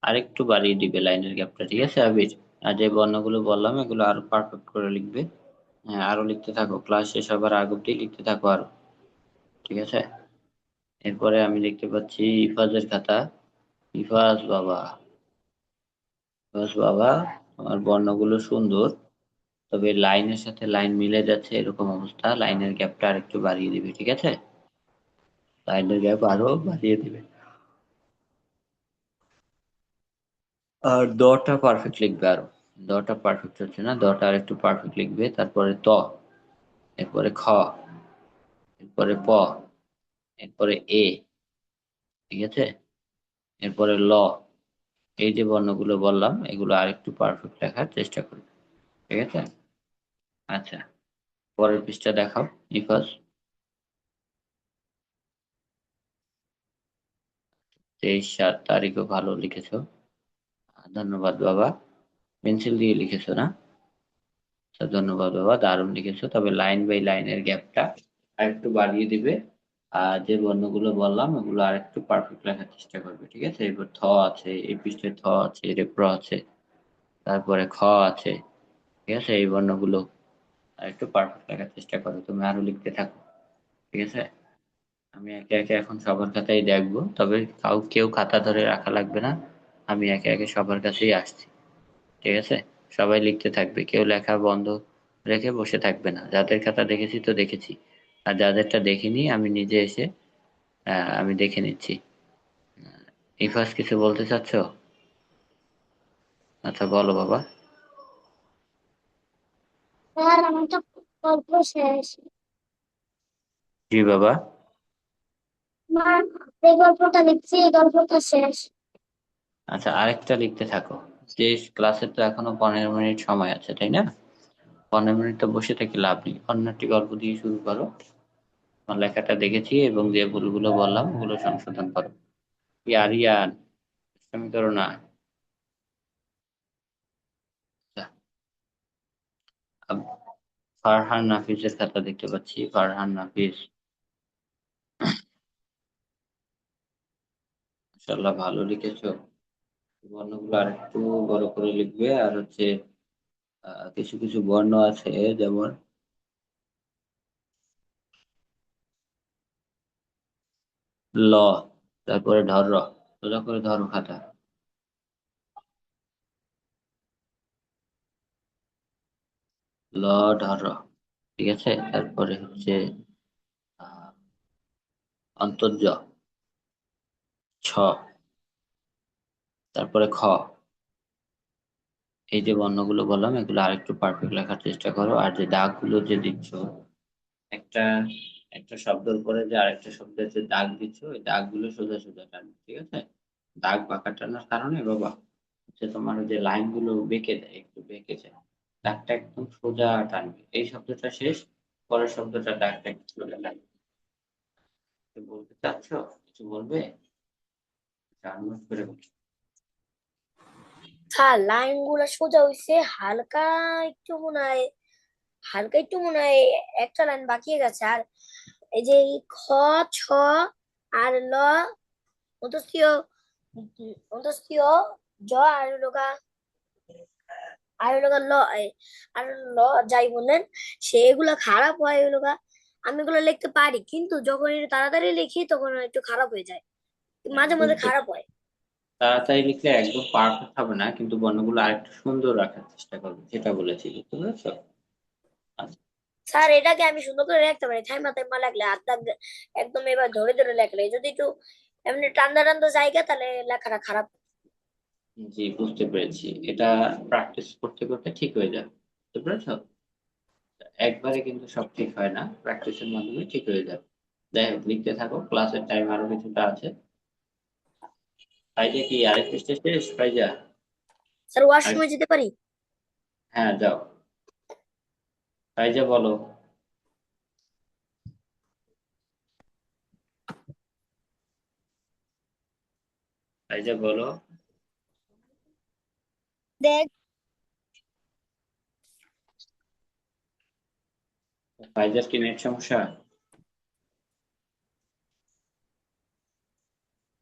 আর একটু বাড়িয়ে দিবে লাইনের গ্যাপটা, ঠিক আছে আবির? আর যে বর্ণগুলো বললাম এগুলো আরো পারফেক্ট করে লিখবে। হ্যাঁ, আরো লিখতে থাকো, ক্লাস শেষ হবার আগ অব্দি লিখতে থাকো আরো, ঠিক আছে? এরপরে আমি দেখতে পাচ্ছি ইফাজের খাতা। ইফাজ বাবা, ইফাজ বাবা, তোমার বর্ণগুলো সুন্দর, তবে লাইনের সাথে লাইন মিলে যাচ্ছে এরকম অবস্থা। লাইনের গ্যাপটা আর একটু বাড়িয়ে দিবে, ঠিক আছে? লাইনের গ্যাপ আরো বাড়িয়ে দিবে। আর দটা পারফেক্ট লিখবে আরো। দটা পারফেক্ট হচ্ছে না, দটা আর একটু পারফেক্ট লিখবে। তারপরে ত, এরপরে খ, এরপরে প, এরপরে এ, ঠিক আছে? এরপরে ল। এই যে বর্ণগুলো বললাম এগুলো আর একটু পারফেক্ট লেখার চেষ্টা করবে, ঠিক আছে? আচ্ছা, পরের পৃষ্ঠা দেখাও নিফাস। 23/7 তারিখও ভালো লিখেছো, ধন্যবাদ বাবা। পেন্সিল দিয়ে লিখেছো না? আচ্ছা, ধন্যবাদ বাবা, দারুণ লিখেছো। তবে লাইন বাই লাইনের গ্যাপটা আর একটু বাড়িয়ে দিবে। আর যে বর্ণগুলো বললাম ওগুলো আর একটু পারফেক্ট লেখার চেষ্টা করবে, ঠিক আছে? এবার থ আছে, এই পৃষ্ঠায় থ আছে, রেপ্র আছে, তারপরে খ আছে, ঠিক আছে? এই বর্ণগুলো আর একটু পারফেক্ট লেখার চেষ্টা করো, তুমি আরো লিখতে থাকো, ঠিক আছে? আমি একে একে এখন সবার খাতাই দেখবো, তবে কেউ খাতা ধরে রাখা লাগবে না। আমি একে একে সবার কাছেই আসছি, ঠিক আছে? সবাই লিখতে থাকবে, কেউ লেখা বন্ধ রেখে বসে থাকবে না। যাদের খাতা দেখেছি তো দেখেছি, আর যাদেরটা দেখিনি আমি নিজে এসে আমি দেখে নিচ্ছি। ইফাস, কিছু বলতে চাচ্ছো? আচ্ছা, বলো বাবা। স্যার আমার তো গল্প শেষ। জি বাবা। আমার যে গল্পটা লিখছি এই গল্পটা শেষ। আচ্ছা, আরেকটা লিখতে থাকো। যে ক্লাসের তো এখনো 15 মিনিট সময় আছে, তাই না? 15 মিনিট তো বসে থেকে লাভ নেই, অন্য একটি গল্প দিয়ে শুরু করো। আমার লেখাটা দেখেছি এবং যে ভুলগুলো বললাম ওগুলো সংশোধন করো। আরিয়ান, দুষ্টামি করো না। আচ্ছা, ফারহান নাফিসের খাতা দেখতে পাচ্ছি। ফারহান নাফিস, মাশাআল্লাহ, ভালো লিখেছো। বর্ণগুলো আর একটু বড় করে লিখবে। আর হচ্ছে কিছু কিছু বর্ণ আছে, যেমন ল, তারপরে ধর, সোজা করে ধরো খাতা। ল, ধর, ঠিক আছে? তারপরে হচ্ছে আহ, অন্তর্জ, ছ, তারপরে খ। এই যে বর্ণগুলো বললাম এগুলো আরেকটু পারফেক্ট লেখার চেষ্টা করো। আর যে দাগগুলো যে দিচ্ছ, একটা একটা শব্দের পরে যে আরেকটা শব্দের যে দাগ দিচ্ছ ওই দাগগুলো সোজা সোজা টানবে, ঠিক আছে? দাগ বাঁকা টানার কারণে বাবা হচ্ছে তোমার ওই যে লাইন গুলো বেঁকে যায়, একটু বেঁকে যায়। দাগটা একদম সোজা টানবে। এই শব্দটা শেষ, পরের শব্দটা দাগটা একটু সোজা টানবে। কিছু বলতে চাচ্ছ? কিছু বলবে? আচ্ছা, অনুরোধ করে বলছি। স্যার লাইন গুলা সোজা হইছে, হালকা একটু মনে হয় একটা লাইন বাকি গেছে। আর এই যে এই খ, ছ আর ল, অন্তস্থীয় অন্তস্থীয় জ আর লোগা আর লোগা ল আর ল যাই বলেন, সেগুলো খারাপ হয়। এগুলো আমি এগুলো লিখতে পারি, কিন্তু যখন এটা তাড়াতাড়ি লিখি তখন একটু খারাপ হয়ে যায়, হ্যাঁ, মাঝে মাঝে বুঝতে খারাপ হয়। তাড়াতাড়ি লিখলে একদম পারফেক্ট হবে না, কিন্তু বর্ণগুলো আরেকটু সুন্দর রাখার চেষ্টা করবে, যেটা বলেছি, বুঝতে পেরেছো? আচ্ছা। স্যার এটাকে আমি সুন্দর করে রাখতে পারি, থাইমা থাইমা লাগলে হাত একদম এবার ধরে ধরে লেখলে, যদি একটু এমনি টান্দা টান্দা জায়গা তাহলে লেখাটা খারাপ। জি, বুঝতে পেরেছি। এটা প্র্যাকটিস করতে করতে ঠিক হয়ে যাবে, বুঝতে পেরেছো? একবারে কিন্তু সব ঠিক হয় না, প্র্যাকটিসের মাধ্যমে ঠিক হয়ে যাবে। যাই হোক, লিখতে থাকো, ক্লাসের টাইম আরো কিছুটা আছে। ফাইজা, কি আরেক পৃষ্ঠা শেষ ফাইজা? স্যার আর ওয়াশরুমে যেতে পারি? হ্যাঁ, যাও। ফাইজা বলো। ফাইজা বলো। দেখ, ফাইজার কি নেট সমস্যা?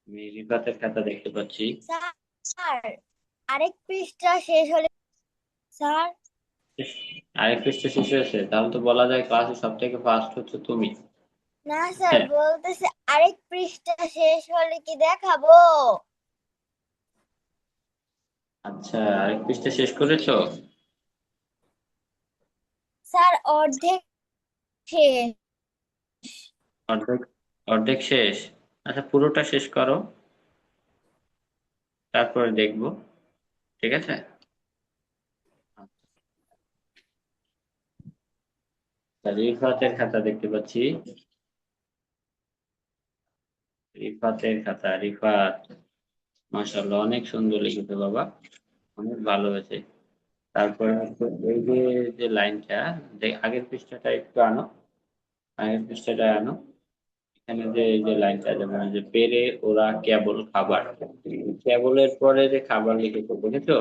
আমি রিফাতের খাতা দেখতে পাচ্ছি। স্যার স্যার আরেক পৃষ্ঠা শেষ হলে স্যার। আরেক পৃষ্ঠা শেষ হয়েছে, তাহলে তো বলা যায় ক্লাসে সব থেকে ফার্স্ট হচ্ছে তুমি। না স্যার, হ্যাঁ। বলতেছে আরেক পৃষ্ঠা শেষ হলে কি দেখাবো? আচ্ছা, আরেক পৃষ্ঠা শেষ করেছো? স্যার অর্ধেক শেষ। অর্ধেক? অর্ধেক শেষ? আচ্ছা, পুরোটা শেষ করো, তারপরে দেখবো। ঠিক আছে। আচ্ছা, রিফাতের খাতা দেখতে পাচ্ছি। রিফাতের খাতা, রিফাত, মাশাআল্লাহ, অনেক সুন্দর লিখেছো বাবা, অনেক ভালো হয়েছে। তারপরে হচ্ছে এই যে যে লাইনটা, আগের পৃষ্ঠাটা একটু আনো, আগের পৃষ্ঠাটা আনো। এখানে যে এই যে লাইনটা, যেমন এই যে পেরে ওরা কেবল খাবার, কেবলের পরে যে খাবার লিখেছো, বুঝেছো?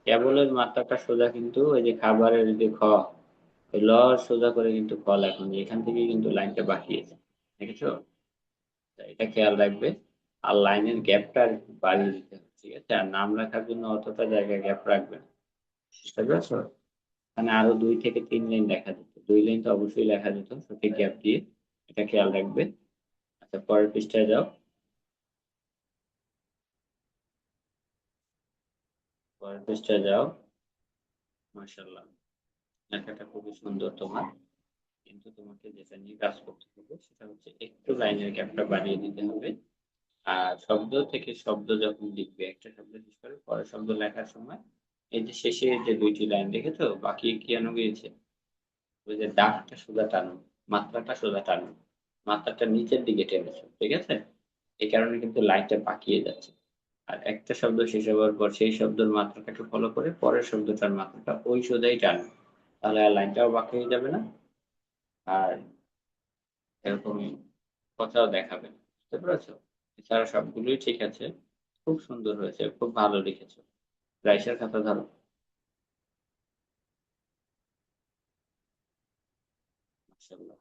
কেবলের মাত্রাটা সোজা, কিন্তু ওই যে খাবারের যে খ, ওই ল সোজা করে কিন্তু খ লেখো, এখান থেকে কিন্তু লাইনটা বাঁকিয়েছে, দেখেছো? তা এটা খেয়াল রাখবে। আর লাইনের গ্যাপটা আর একটু বাড়িয়ে দিতে হবে, ঠিক আছে? আর নাম লেখার জন্য অতটা জায়গায় গ্যাপ রাখবে না, বুঝতে পেরেছো? মানে আরো 2 থেকে 3 লাইন লেখা যেত, 2 লাইন তো অবশ্যই লেখা যেত সঠিক গ্যাপ দিয়ে, এটা খেয়াল রাখবে। আচ্ছা, পরের পৃষ্ঠায় যাও। পরের পৃষ্ঠায় যাও। মাশাআল্লাহ, লেখাটা খুবই সুন্দর তোমার, কিন্তু তোমাকে যেটা নিয়ে কাজ করতে হবে সেটা হচ্ছে একটু লাইনের গ্যাপটা বাড়িয়ে দিতে হবে। আর শব্দ থেকে শব্দ যখন লিখবে, একটা শব্দ শেষ করে পরের শব্দ লেখার সময় এই যে শেষে যে 2টি লাইন দেখেছো বাকি কি আনো গিয়েছে, ওই যে দাগটা সোজা টানো, মাত্রাটা সোজা টানো, মাত্রাটা নিচের দিকে টেনেছো, ঠিক আছে? এই কারণে কিন্তু লাইনটা বাঁকিয়ে যাচ্ছে। আর একটা শব্দ শেষ হওয়ার পর সেই শব্দের মাত্রাটাকে ফলো করে পরের শব্দটার মাত্রাটা ওই সোজাই টানো, তাহলে আর লাইনটাও বাঁকা হয়ে যাবে না, আর এরকম কথাও দেখাবে না, বুঝতে পেরেছো? এছাড়া সবগুলোই ঠিক আছে, খুব সুন্দর হয়েছে, খুব ভালো লিখেছো। রাইসার খাতা ধরো। মাশাআল্লাহ,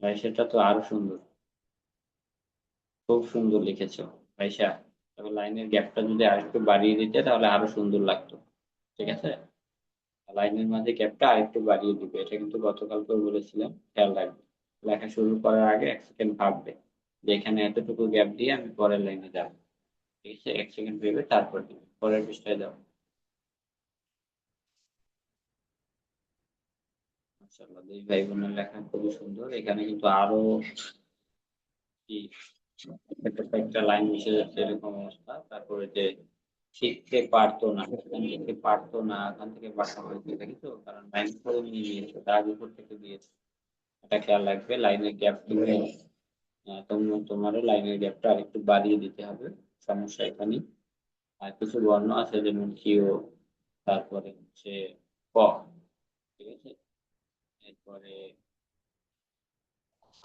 রাইসাটা তো আরো সুন্দর, খুব সুন্দর লিখেছো রাইসা। তবে লাইনের গ্যাপটা যদি আরেকটু বাড়িয়ে দিতে তাহলে আরো সুন্দর লাগতো, ঠিক আছে? লাইনের মাঝে গ্যাপটা আরেকটু বাড়িয়ে দিবে, এটা কিন্তু গতকালকেও বলেছিলাম, খেয়াল রাখবে। লেখা শুরু করার আগে 1 সেকেন্ড ভাববে যে এখানে এতটুকু গ্যাপ দিয়ে আমি পরের লাইনে যাবো, ঠিক আছে? 1 সেকেন্ড ভেবে তারপর দিবে। পরের পৃষ্ঠায় যাও। মাশাআল্লাহ, 2 ভাই বোনের লেখা খুবই সুন্দর, এখানে কিন্তু আরো কি একটা লাইন মিশে যাচ্ছে এরকম অবস্থা। তারপরে যে শিখতে পারতো না, এখান থেকে পারতো না, এখান থেকে বাসা হয়েছে, দেখেছো? কারণ লাইন করে নিয়ে নিয়েছে, তার উপর থেকে দিয়েছে, এটা খেয়াল রাখবে। লাইনের গ্যাপ তুমি তোমারও লাইনের গ্যাপটা আরেকটু বাড়িয়ে দিতে হবে, সমস্যা এখানে। আর কিছু বর্ণ আছে যেমন কিও, তারপরে হচ্ছে ক, ঠিক আছে? এরপরে হ,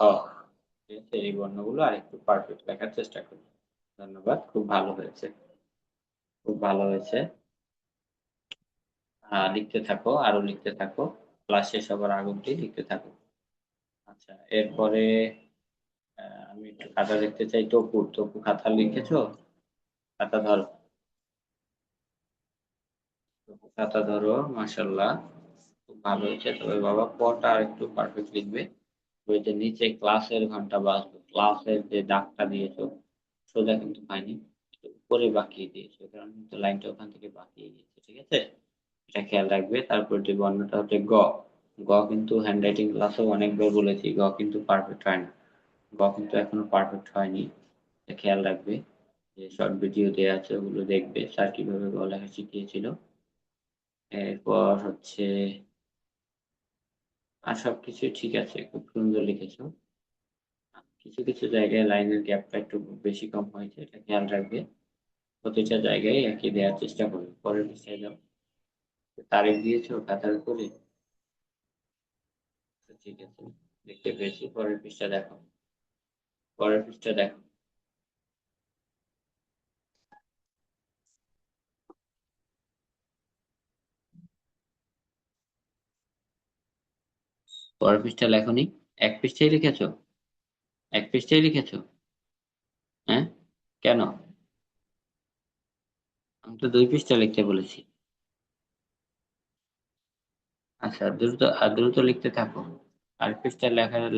ঠিক আছে? এই বর্ণগুলো আরেকটু পারফেক্ট লেখার চেষ্টা করবে। ধন্যবাদ, খুব ভালো হয়েছে, খুব ভালো হয়েছে। লিখতে থাকো, আরো লিখতে থাকো, ক্লাস শেষ হবার আগ অব্দি লিখতে থাকো। আচ্ছা, এরপরে আমি একটু খাতা দেখতে চাই। তপু খাতা লিখেছো? খাতা ধরো, তপু খাতা ধরো, মাশাল্লাহ, খুব ভালো হয়েছে। তবে বাবা পটা আর একটু পারফেক্ট লিখবে। ওই যে নিচে ক্লাসের ঘন্টা বাজলো, ক্লাসের যে দাগটা দিয়েছো সোজা কিন্তু পাইনি, একটু উপরে বাঁকিয়ে দিয়েছো, কারণ কিন্তু লাইনটা ওখান থেকে বাঁকিয়ে দিয়েছে, ঠিক আছে? এটা খেয়াল রাখবে। তারপর যে বর্ণটা হচ্ছে গ। গ কিন্তু হ্যান্ডরাইটিং ক্লাসেও অনেকবার বলেছি, গ কিন্তু পারফেক্ট হয় না। গ কিন্তু এখনো পারফেক্ট হয়নি, এটা খেয়াল রাখবে। যে শর্ট ভিডিও দেওয়া আছে ওগুলো দেখবে, স্যার কিভাবে গ লেখা শিখিয়েছিল। এরপর হচ্ছে আর সবকিছু ঠিক আছে, খুব সুন্দর লিখেছো। কিছু কিছু জায়গায় লাইনের গ্যাপটা একটু বেশি কম হয়েছে, এটা খেয়াল রাখবে। প্রতিটা জায়গায় একই দেওয়ার চেষ্টা করবে। পরের পৃষ্ঠায় যাও। তারিখ দিয়েছো খাতার উপরে? তো ঠিক আছে, দেখতে পেয়েছি। পরের পৃষ্ঠা দেখো, পরের পৃষ্ঠা দেখো। পরের পৃষ্ঠা লেখনি? এক পৃষ্ঠায় লিখেছো? এক পৃষ্ঠায় লিখেছো? হ্যাঁ, কেন? আমি তো 2 পৃষ্ঠা লিখতে বলেছি। আচ্ছা, দ্রুত লিখতে থাকো। আর পৃষ্ঠা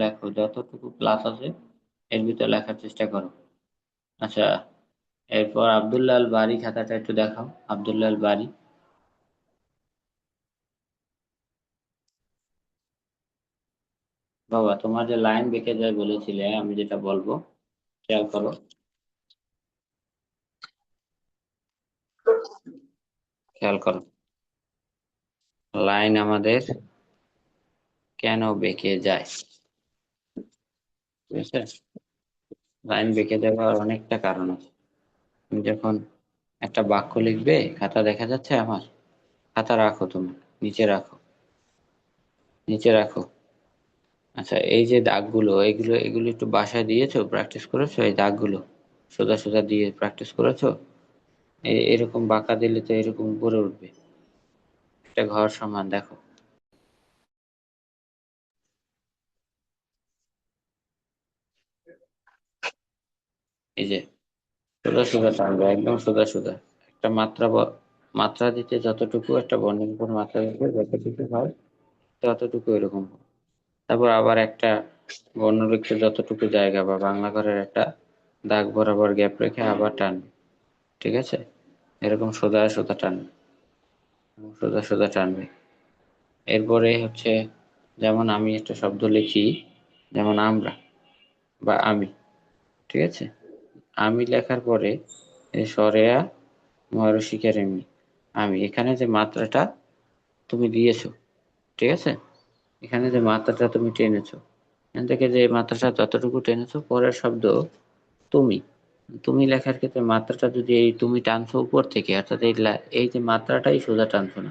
লেখো, যতটুকু ক্লাস আছে এর ভিতর লেখার চেষ্টা করো। আচ্ছা, এরপর আব্দুল্লাহ আল বারি খাতাটা একটু দেখাও। আব্দুল্লাহ আল বারি। বাবা, তোমার যে লাইন বেঁকে যায় বলেছিলে, আমি যেটা বলবো খেয়াল করো, খেয়াল করো। লাইন আমাদের কেন বেঁকে যায়, ঠিক আছে? লাইন বেঁকে যাওয়ার অনেকটা কারণ আছে। তুমি যখন একটা বাক্য লিখবে, খাতা দেখা যাচ্ছে আমার? খাতা রাখো, তুমি নিচে রাখো, নিচে রাখো। আচ্ছা, এই যে দাগগুলো, এগুলো একটু বাসায় দিয়েছো, প্র্যাকটিস করেছো? এই দাগগুলো সোজা সোজা দিয়ে প্র্যাকটিস করেছো? এরকম বাঁকা দিলে তো এরকম উপরে উঠবে। একটা ঘর সমান দেখো, এই যে সোজা সোজা টানবে, একদম সোজা সোজা। একটা মাত্রা দিতে যতটুকু, একটা বর্ণের উপর মাত্রা দিতে যতটুকু হয় ততটুকু এরকম হয়। তারপর আবার একটা বর্ণ লিখতে যতটুকু জায়গা, বা বাংলা ঘরের একটা দাগ বরাবর গ্যাপ রেখে আবার টানবে, ঠিক আছে? এরকম সোজা সোজা টানবে, সোজা সোজা টানবে। এরপরে হচ্ছে, যেমন আমি একটা শব্দ লিখি, যেমন আমরা বা আমি, ঠিক আছে? আমি লেখার পরে এই সরেয়া ময়ূরশিকার এমনি, আমি এখানে যে মাত্রাটা তুমি দিয়েছো, ঠিক আছে? এখানে যে মাত্রাটা তুমি টেনেছো, এখান থেকে যে মাত্রাটা যতটুকু টেনেছো, পরের শব্দ তুমি। তুমি লেখার ক্ষেত্রে মাত্রাটা যদি এই তুমি টানছো উপর থেকে, অর্থাৎ এই যে মাত্রাটাই সোজা টানছো না,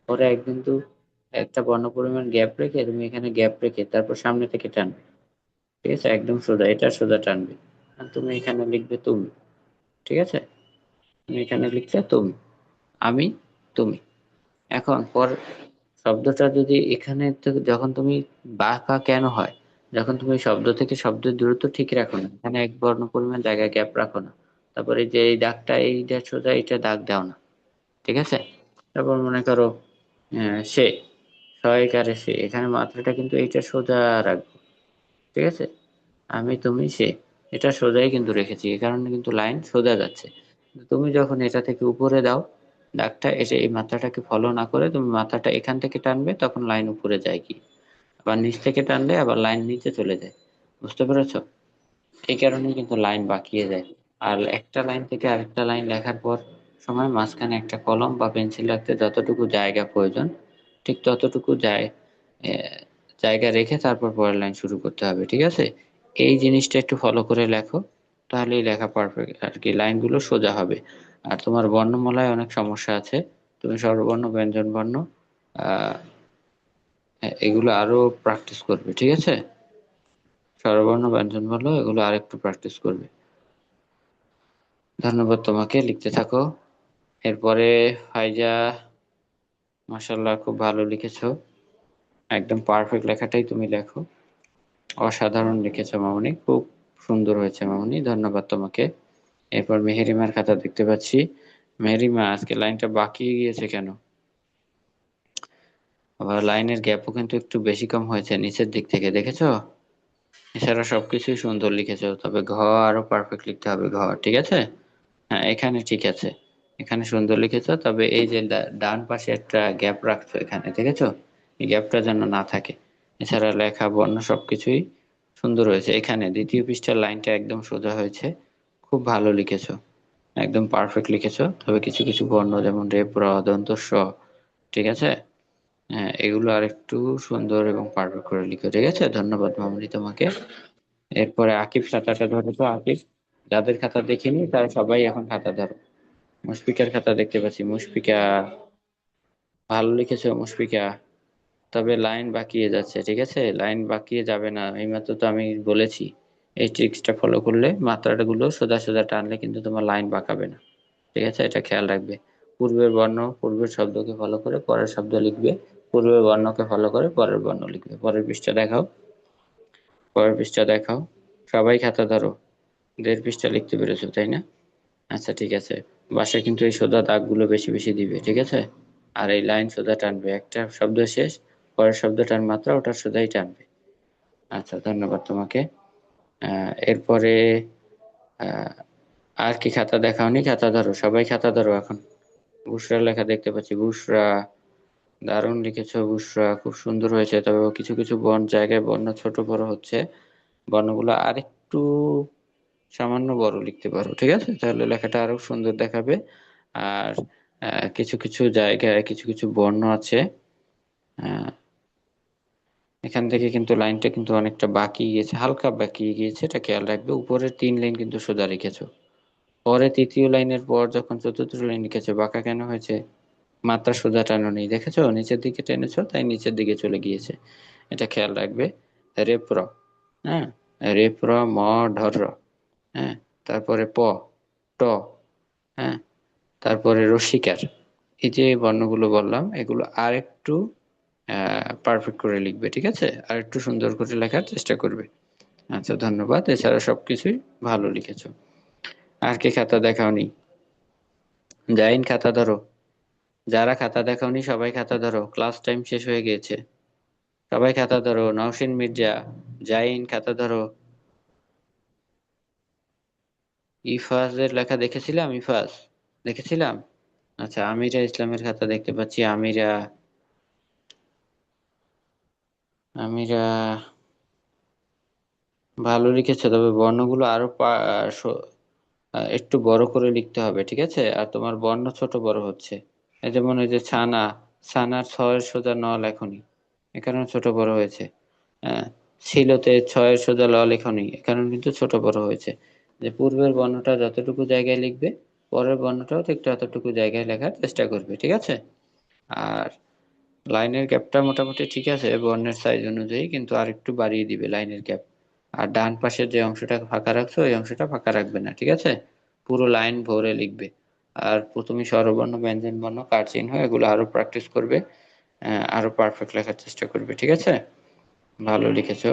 পরে কিন্তু একটা বর্ণ পরিমাণ গ্যাপ রেখে তুমি এখানে গ্যাপ রেখে তারপর সামনে থেকে টানবে, ঠিক আছে? একদম সোজা, এটা সোজা টানবে। আর তুমি এখানে লিখবে তুমি, ঠিক আছে? তুমি এখানে লিখলে তুমি, আমি, তুমি। এখন পর শব্দটা যদি এখানে যখন তুমি বাঁকা কেন হয়, যখন তুমি শব্দ থেকে শব্দের দূরত্ব ঠিক রাখো না, এখানে এক বর্ণ পরিমাণ জায়গায় গ্যাপ রাখো না, তারপরে যে এই দাগটা, এইটা সোজা, এটা দাগ দাও না, ঠিক আছে? তারপর মনে করো সে, সহায়িকারে সে, এখানে মাত্রাটা কিন্তু এইটা সোজা রাখবো, ঠিক আছে? আমি, তুমি, সে, এটা সোজাই কিন্তু রেখেছি, এই কারণে কিন্তু লাইন সোজা যাচ্ছে। তুমি যখন এটা থেকে উপরে দাও দাগটা, এসে এই মাত্রাটাকে ফলো না করে তুমি মাথাটা এখান থেকে টানবে, তখন লাইন উপরে যায় কি, আবার নিচ থেকে টানলে আবার লাইন নিচে চলে যায়। বুঝতে পেরেছো? এই কারণে কিন্তু লাইন বাঁকিয়ে যায়। আর একটা লাইন থেকে আরেকটা লাইন লেখার পর সময় মাঝখানে একটা কলম বা পেন্সিল রাখতে যতটুকু জায়গা প্রয়োজন, ঠিক ততটুকু জায়গা রেখে তারপর পরের লাইন শুরু করতে হবে, ঠিক আছে? এই জিনিসটা একটু ফলো করে লেখো, তাহলেই লেখা পারফেক্ট আর কি, লাইনগুলো সোজা হবে। আর তোমার বর্ণমালায় অনেক সমস্যা আছে, তুমি স্বরবর্ণ, ব্যঞ্জন বর্ণ, আহ এগুলো আরো প্র্যাকটিস করবে, ঠিক আছে? স্বরবর্ণ, ব্যঞ্জন বর্ণ এগুলো আরেকটু প্র্যাকটিস করবে। ধন্যবাদ তোমাকে, লিখতে থাকো। এরপরে ফাইজা মাশাআল্লাহ, খুব ভালো লিখেছো। একদম পারফেক্ট লেখাটাই তুমি লেখো। অসাধারণ লিখেছো মামুনি, খুব সুন্দর হয়েছে মামুনি, ধন্যবাদ তোমাকে। এরপর মেহেরিমার খাতা দেখতে পাচ্ছি। মেহেরিমা, আজকে লাইনটা বাকি গিয়েছে কেন? আবার লাইনের গ্যাপও কিন্তু একটু বেশি কম হয়েছে নিচের দিক থেকে, দেখেছো? এছাড়া সবকিছুই সুন্দর লিখেছো, তবে ঘ আরো পারফেক্ট লিখতে হবে, ঘ, ঠিক আছে? হ্যাঁ, এখানে ঠিক আছে, এখানে সুন্দর লিখেছো, তবে এই যে ডান পাশে একটা গ্যাপ রাখছো এখানে, দেখেছো? এই গ্যাপটা যেন না থাকে। এছাড়া লেখা বর্ণ সবকিছুই সুন্দর হয়েছে। এখানে দ্বিতীয় পৃষ্ঠার লাইনটা একদম সোজা হয়েছে, খুব ভালো লিখেছো, একদম পারফেক্ট লিখেছো। তবে কিছু কিছু বর্ণ যেমন রেপ র দন্ত স, ঠিক আছে? হ্যাঁ, এগুলো আরেকটু সুন্দর এবং পারফেক্ট করে লিখো, ঠিক আছে? ধন্যবাদ মামুনি তোমাকে। এরপরে আকিব খাতাটা ধরো তো, আকিব। যাদের খাতা দেখিনি তারা সবাই এখন খাতা ধরো। মুশফিকার খাতা দেখতে পাচ্ছি, মুশফিকা, ভালো লিখেছো মুশফিকা, তবে লাইন বাকিয়ে যাচ্ছে, ঠিক আছে? লাইন বাকিয়ে যাবে না, এইমাত্র তো আমি বলেছি এই ট্রিক্সটা ফলো করলে, মাত্রাটা গুলো সোজা সোজা টানলে কিন্তু তোমার লাইন বাঁকাবে না, ঠিক আছে? এটা খেয়াল রাখবে। পূর্বের বর্ণ, পূর্বের শব্দকে ফলো করে পরের শব্দ লিখবে, পূর্বের বর্ণকে ফলো করে পরের বর্ণ লিখবে। পরের পৃষ্ঠা দেখাও, পরের পৃষ্ঠা দেখাও। সবাই খাতা ধরো। 1.5 পৃষ্ঠা লিখতে পেরেছো, তাই না? আচ্ছা, ঠিক আছে। বাসায় কিন্তু এই সোজা দাগগুলো বেশি বেশি দিবে, ঠিক আছে? আর এই লাইন সোজা টানবে, একটা শব্দ শেষ, পরের শব্দটার মাত্রা ওটা সোজাই টানবে। আচ্ছা, ধন্যবাদ তোমাকে। এরপরে আহ, আর কি খাতা দেখাওনি? খাতা ধরো, সবাই খাতা ধরো এখন। বুশরা লেখা দেখতে পাচ্ছি, বুশরা, দারুণ লিখেছো বুশরা, খুব সুন্দর হয়েছে। তবে কিছু কিছু জায়গায় বর্ণ ছোট বড় হচ্ছে, বর্ণগুলো আরেকটু সামান্য বড় লিখতে পারো, ঠিক আছে? তাহলে লেখাটা আরো সুন্দর দেখাবে। আর কিছু কিছু জায়গায় কিছু কিছু বর্ণ আছে, আহ, এখান থেকে কিন্তু লাইনটা কিন্তু অনেকটা বাকি গিয়েছে, হালকা বাকি গিয়েছে, এটা খেয়াল রাখবে। উপরের 3 লাইন কিন্তু সোজা রেখেছো, পরে তৃতীয় লাইনের পর যখন চতুর্থ লাইন লিখেছো বাঁকা কেন হয়েছে? মাত্রা সোজা টানো নেই, দেখেছো? নিচের দিকে টেনেছো তাই নিচের দিকে চলে গিয়েছে, এটা খেয়াল রাখবে। রেপ্র, হ্যাঁ, রেপ্র, ম, ঢর, হ্যাঁ, তারপরে প, ট, হ্যাঁ, তারপরে রসিকার। এই যে বর্ণগুলো বললাম এগুলো আরেকটু পারফেক্ট করে লিখবে, ঠিক আছে? আর একটু সুন্দর করে লেখার চেষ্টা করবে। আচ্ছা, ধন্যবাদ। এছাড়া সবকিছুই ভালো লিখেছো। আর কি খাতা দেখাওনি? জাইন, খাতা ধরো। যারা খাতা দেখাওনি সবাই খাতা ধরো, ক্লাস টাইম শেষ হয়ে গিয়েছে। সবাই খাতা ধরো। নওশিন মির্জা, জাইন, খাতা ধরো। ইফাজের লেখা দেখেছিলাম, ইফাজ দেখেছিলাম। আচ্ছা, আমিরা ইসলামের খাতা দেখতে পাচ্ছি, আমিরা, আমিরা ভালো লিখেছো, তবে বর্ণগুলো আরো একটু বড় করে লিখতে হবে, ঠিক আছে? আর তোমার বর্ণ ছোট বড় হচ্ছে। এই যেমন এই যে ছানা, ছানার ছয়ের সোজা ন লেখনি, এখানে ছোট বড় হয়েছে। হ্যাঁ, ছিলতে ছয়ের সোজা ল লেখনি, এখানে কিন্তু ছোট বড় হয়েছে। যে পূর্বের বর্ণটা যতটুকু জায়গায় লিখবে পরের বর্ণটাও ঠিক ততটুকু জায়গায় লেখার চেষ্টা করবে, ঠিক আছে? আর লাইনের গ্যাপটা মোটামুটি ঠিক আছে বর্ণের সাইজ অনুযায়ী, কিন্তু আর একটু বাড়িয়ে দিবে লাইনের গ্যাপ। আর ডান পাশের যে অংশটা ফাঁকা রাখছো ওই অংশটা ফাঁকা রাখবে না, ঠিক আছে? পুরো লাইন ভরে লিখবে। আর প্রথমে স্বরবর্ণ, ব্যঞ্জন বর্ণ, কার চিহ্ন এগুলো আরো প্র্যাকটিস করবে, আরো পারফেক্ট লেখার চেষ্টা করবে, ঠিক আছে? ভালো লিখেছো।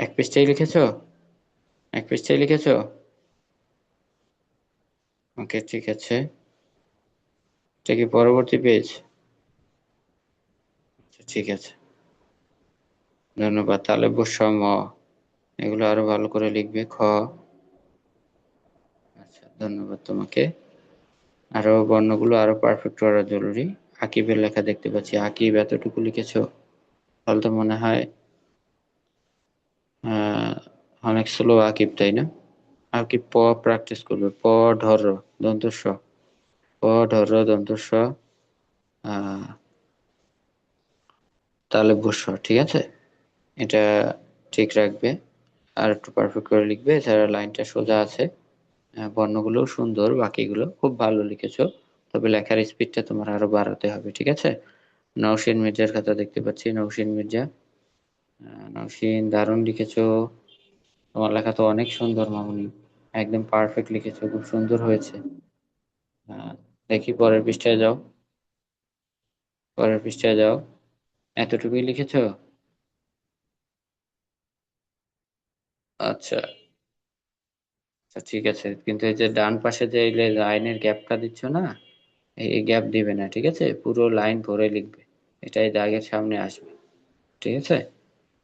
এক পৃষ্ঠায় লিখেছো, এক পৃষ্ঠায় লিখেছো। ওকে, ঠিক আছে। এটা কি পরবর্তী পেজ? আচ্ছা, ঠিক আছে, ধন্যবাদ। তাহলে বৈষম্য এগুলো আরো ভালো করে লিখবে, খ। আচ্ছা, ধন্যবাদ তোমাকে। আরো বর্ণগুলো আরো পারফেক্ট করা জরুরি। আকিবের লেখা দেখতে পাচ্ছি, আকিব এতটুকু লিখেছো, তাহলে তো মনে হয় আহ অনেক স্লো আকিব, তাই না? আকিব প প্র্যাকটিস করবে, প, ঢর, দন্ত স, প, ঢর, দন্ত স, আহ তাহলে বস, ঠিক আছে? এটা ঠিক রাখবে, আর একটু পারফেক্ট করে লিখবে। এছাড়া লাইনটা সোজা আছে, বর্ণগুলো সুন্দর, বাকিগুলো খুব ভালো লিখেছো, তবে লেখার স্পিডটা তোমার আরো বাড়াতে হবে, ঠিক আছে? নওশিন মির্জার খাতা দেখতে পাচ্ছি, নওশিন মির্জা, নওশিন, দারুণ লিখেছো, তোমার লেখা তো অনেক সুন্দর মামুনি, একদম পারফেক্ট লিখেছো, খুব সুন্দর হয়েছে। আহ, দেখি পরের পৃষ্ঠায় যাও। পরের পৃষ্ঠায় যাও। এতটুকুই লিখেছো? আচ্ছা আচ্ছা, ঠিক আছে, কিন্তু এই যে ডান পাশে যে এই লাইনের গ্যাপটা দিচ্ছ না, এই গ্যাপ দিবে না, ঠিক আছে? পুরো লাইন ভরে লিখবে, এটাই দাগের সামনে আসবে, ঠিক আছে?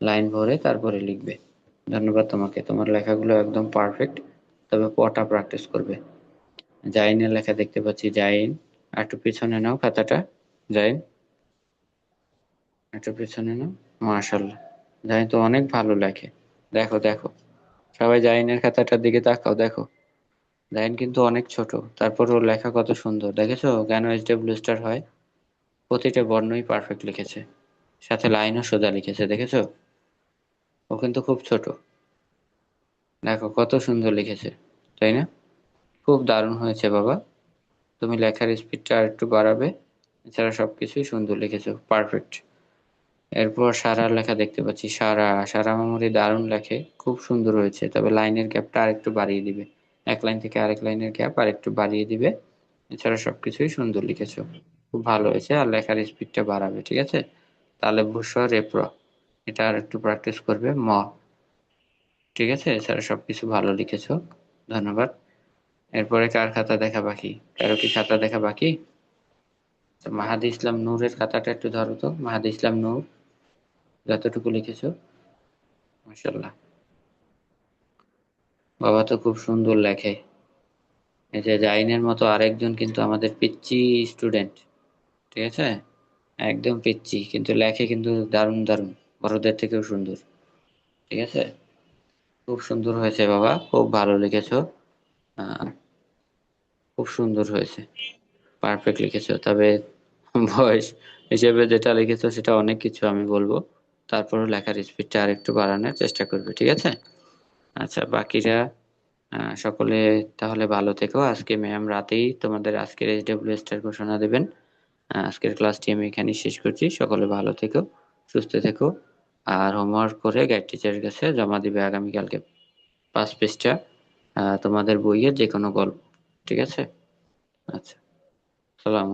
লাইন ভরে তারপরে লিখবে। ধন্যবাদ তোমাকে, তোমার লেখাগুলো একদম পারফেক্ট, তবে পটা প্র্যাকটিস করবে। জাইনের লেখা দেখতে পাচ্ছি, জাইন। আর একটু পিছনে নাও খাতাটা, জাইন, একটু পিছনে নাও। মাশাল্লাহ, জাইন তো অনেক ভালো লেখে। দেখো দেখো, সবাই জাইনের খাতাটার দিকে তাকাও, দেখো জাইন কিন্তু অনেক ছোট, তারপর ওর লেখা কত সুন্দর, দেখেছো? কেন এইচডব্লিউ স্টার হয়? প্রতিটা বর্ণই পারফেক্ট লিখেছে, সাথে লাইনও সোজা লিখেছে, দেখেছো? ও কিন্তু খুব ছোট, দেখো কত সুন্দর লিখেছে, তাই না? খুব দারুণ হয়েছে বাবা, তুমি লেখার স্পিডটা আর একটু বাড়াবে, এছাড়া সবকিছুই সুন্দর লিখেছো, পারফেক্ট। এরপর সারার লেখা দেখতে পাচ্ছি, সারা, সারা মামুরি দারুণ লেখে, খুব সুন্দর হয়েছে, তবে লাইনের গ্যাপটা আরেকটু বাড়িয়ে দিবে, এক লাইন থেকে আরেক লাইনের গ্যাপ আর একটু বাড়িয়ে দিবে, এছাড়া সবকিছুই সুন্দর লিখেছো, খুব ভালো হয়েছে। আর লেখার স্পিডটা বাড়াবে, ঠিক আছে? তাহলে ভূস্ব রেপ্র, এটা আর একটু প্র্যাকটিস করবে, ম, ঠিক আছে? এছাড়া সবকিছু ভালো লিখেছো, ধন্যবাদ। এরপরে কার খাতা দেখা বাকি? কারো কি খাতা দেখা বাকি? তো মাহাদি ইসলাম নূরের খাতাটা একটু ধরো তো, মাহাদি ইসলাম নূর, যতটুকু লিখেছো, মাশাল্লাহ, বাবা তো খুব সুন্দর লেখে। এই যে জাইনের মতো আরেকজন কিন্তু আমাদের পিচ্চি স্টুডেন্ট, ঠিক আছে? একদম পিচ্চি, কিন্তু লেখে কিন্তু দারুণ দারুণ, বড়দের থেকেও সুন্দর, ঠিক আছে? খুব সুন্দর হয়েছে বাবা, খুব ভালো লিখেছো, আহ, খুব সুন্দর হয়েছে, পারফেক্ট লিখেছো, তবে বয়স হিসেবে যেটা লিখেছো সেটা অনেক কিছু আমি বলবো, তারপরও লেখার স্পিডটা আর একটু বাড়ানোর চেষ্টা করবে, ঠিক আছে? আচ্ছা, বাকিরা সকলে তাহলে ভালো থেকো। আজকে ম্যাম রাতেই তোমাদের আজকের এইচডব্লিউ এর ঘোষণা দেবেন। আজকের ক্লাসটি আমি এখানেই শেষ করছি, সকলে ভালো থেকো, সুস্থ থেকো। আর হোমওয়ার্ক করে গাইড টিচারের কাছে জমা দিবে আগামীকালকে 5 পৃষ্ঠা, তোমাদের বইয়ের যে কোনো গল্প, ঠিক আছে? আচ্ছা, সালাম।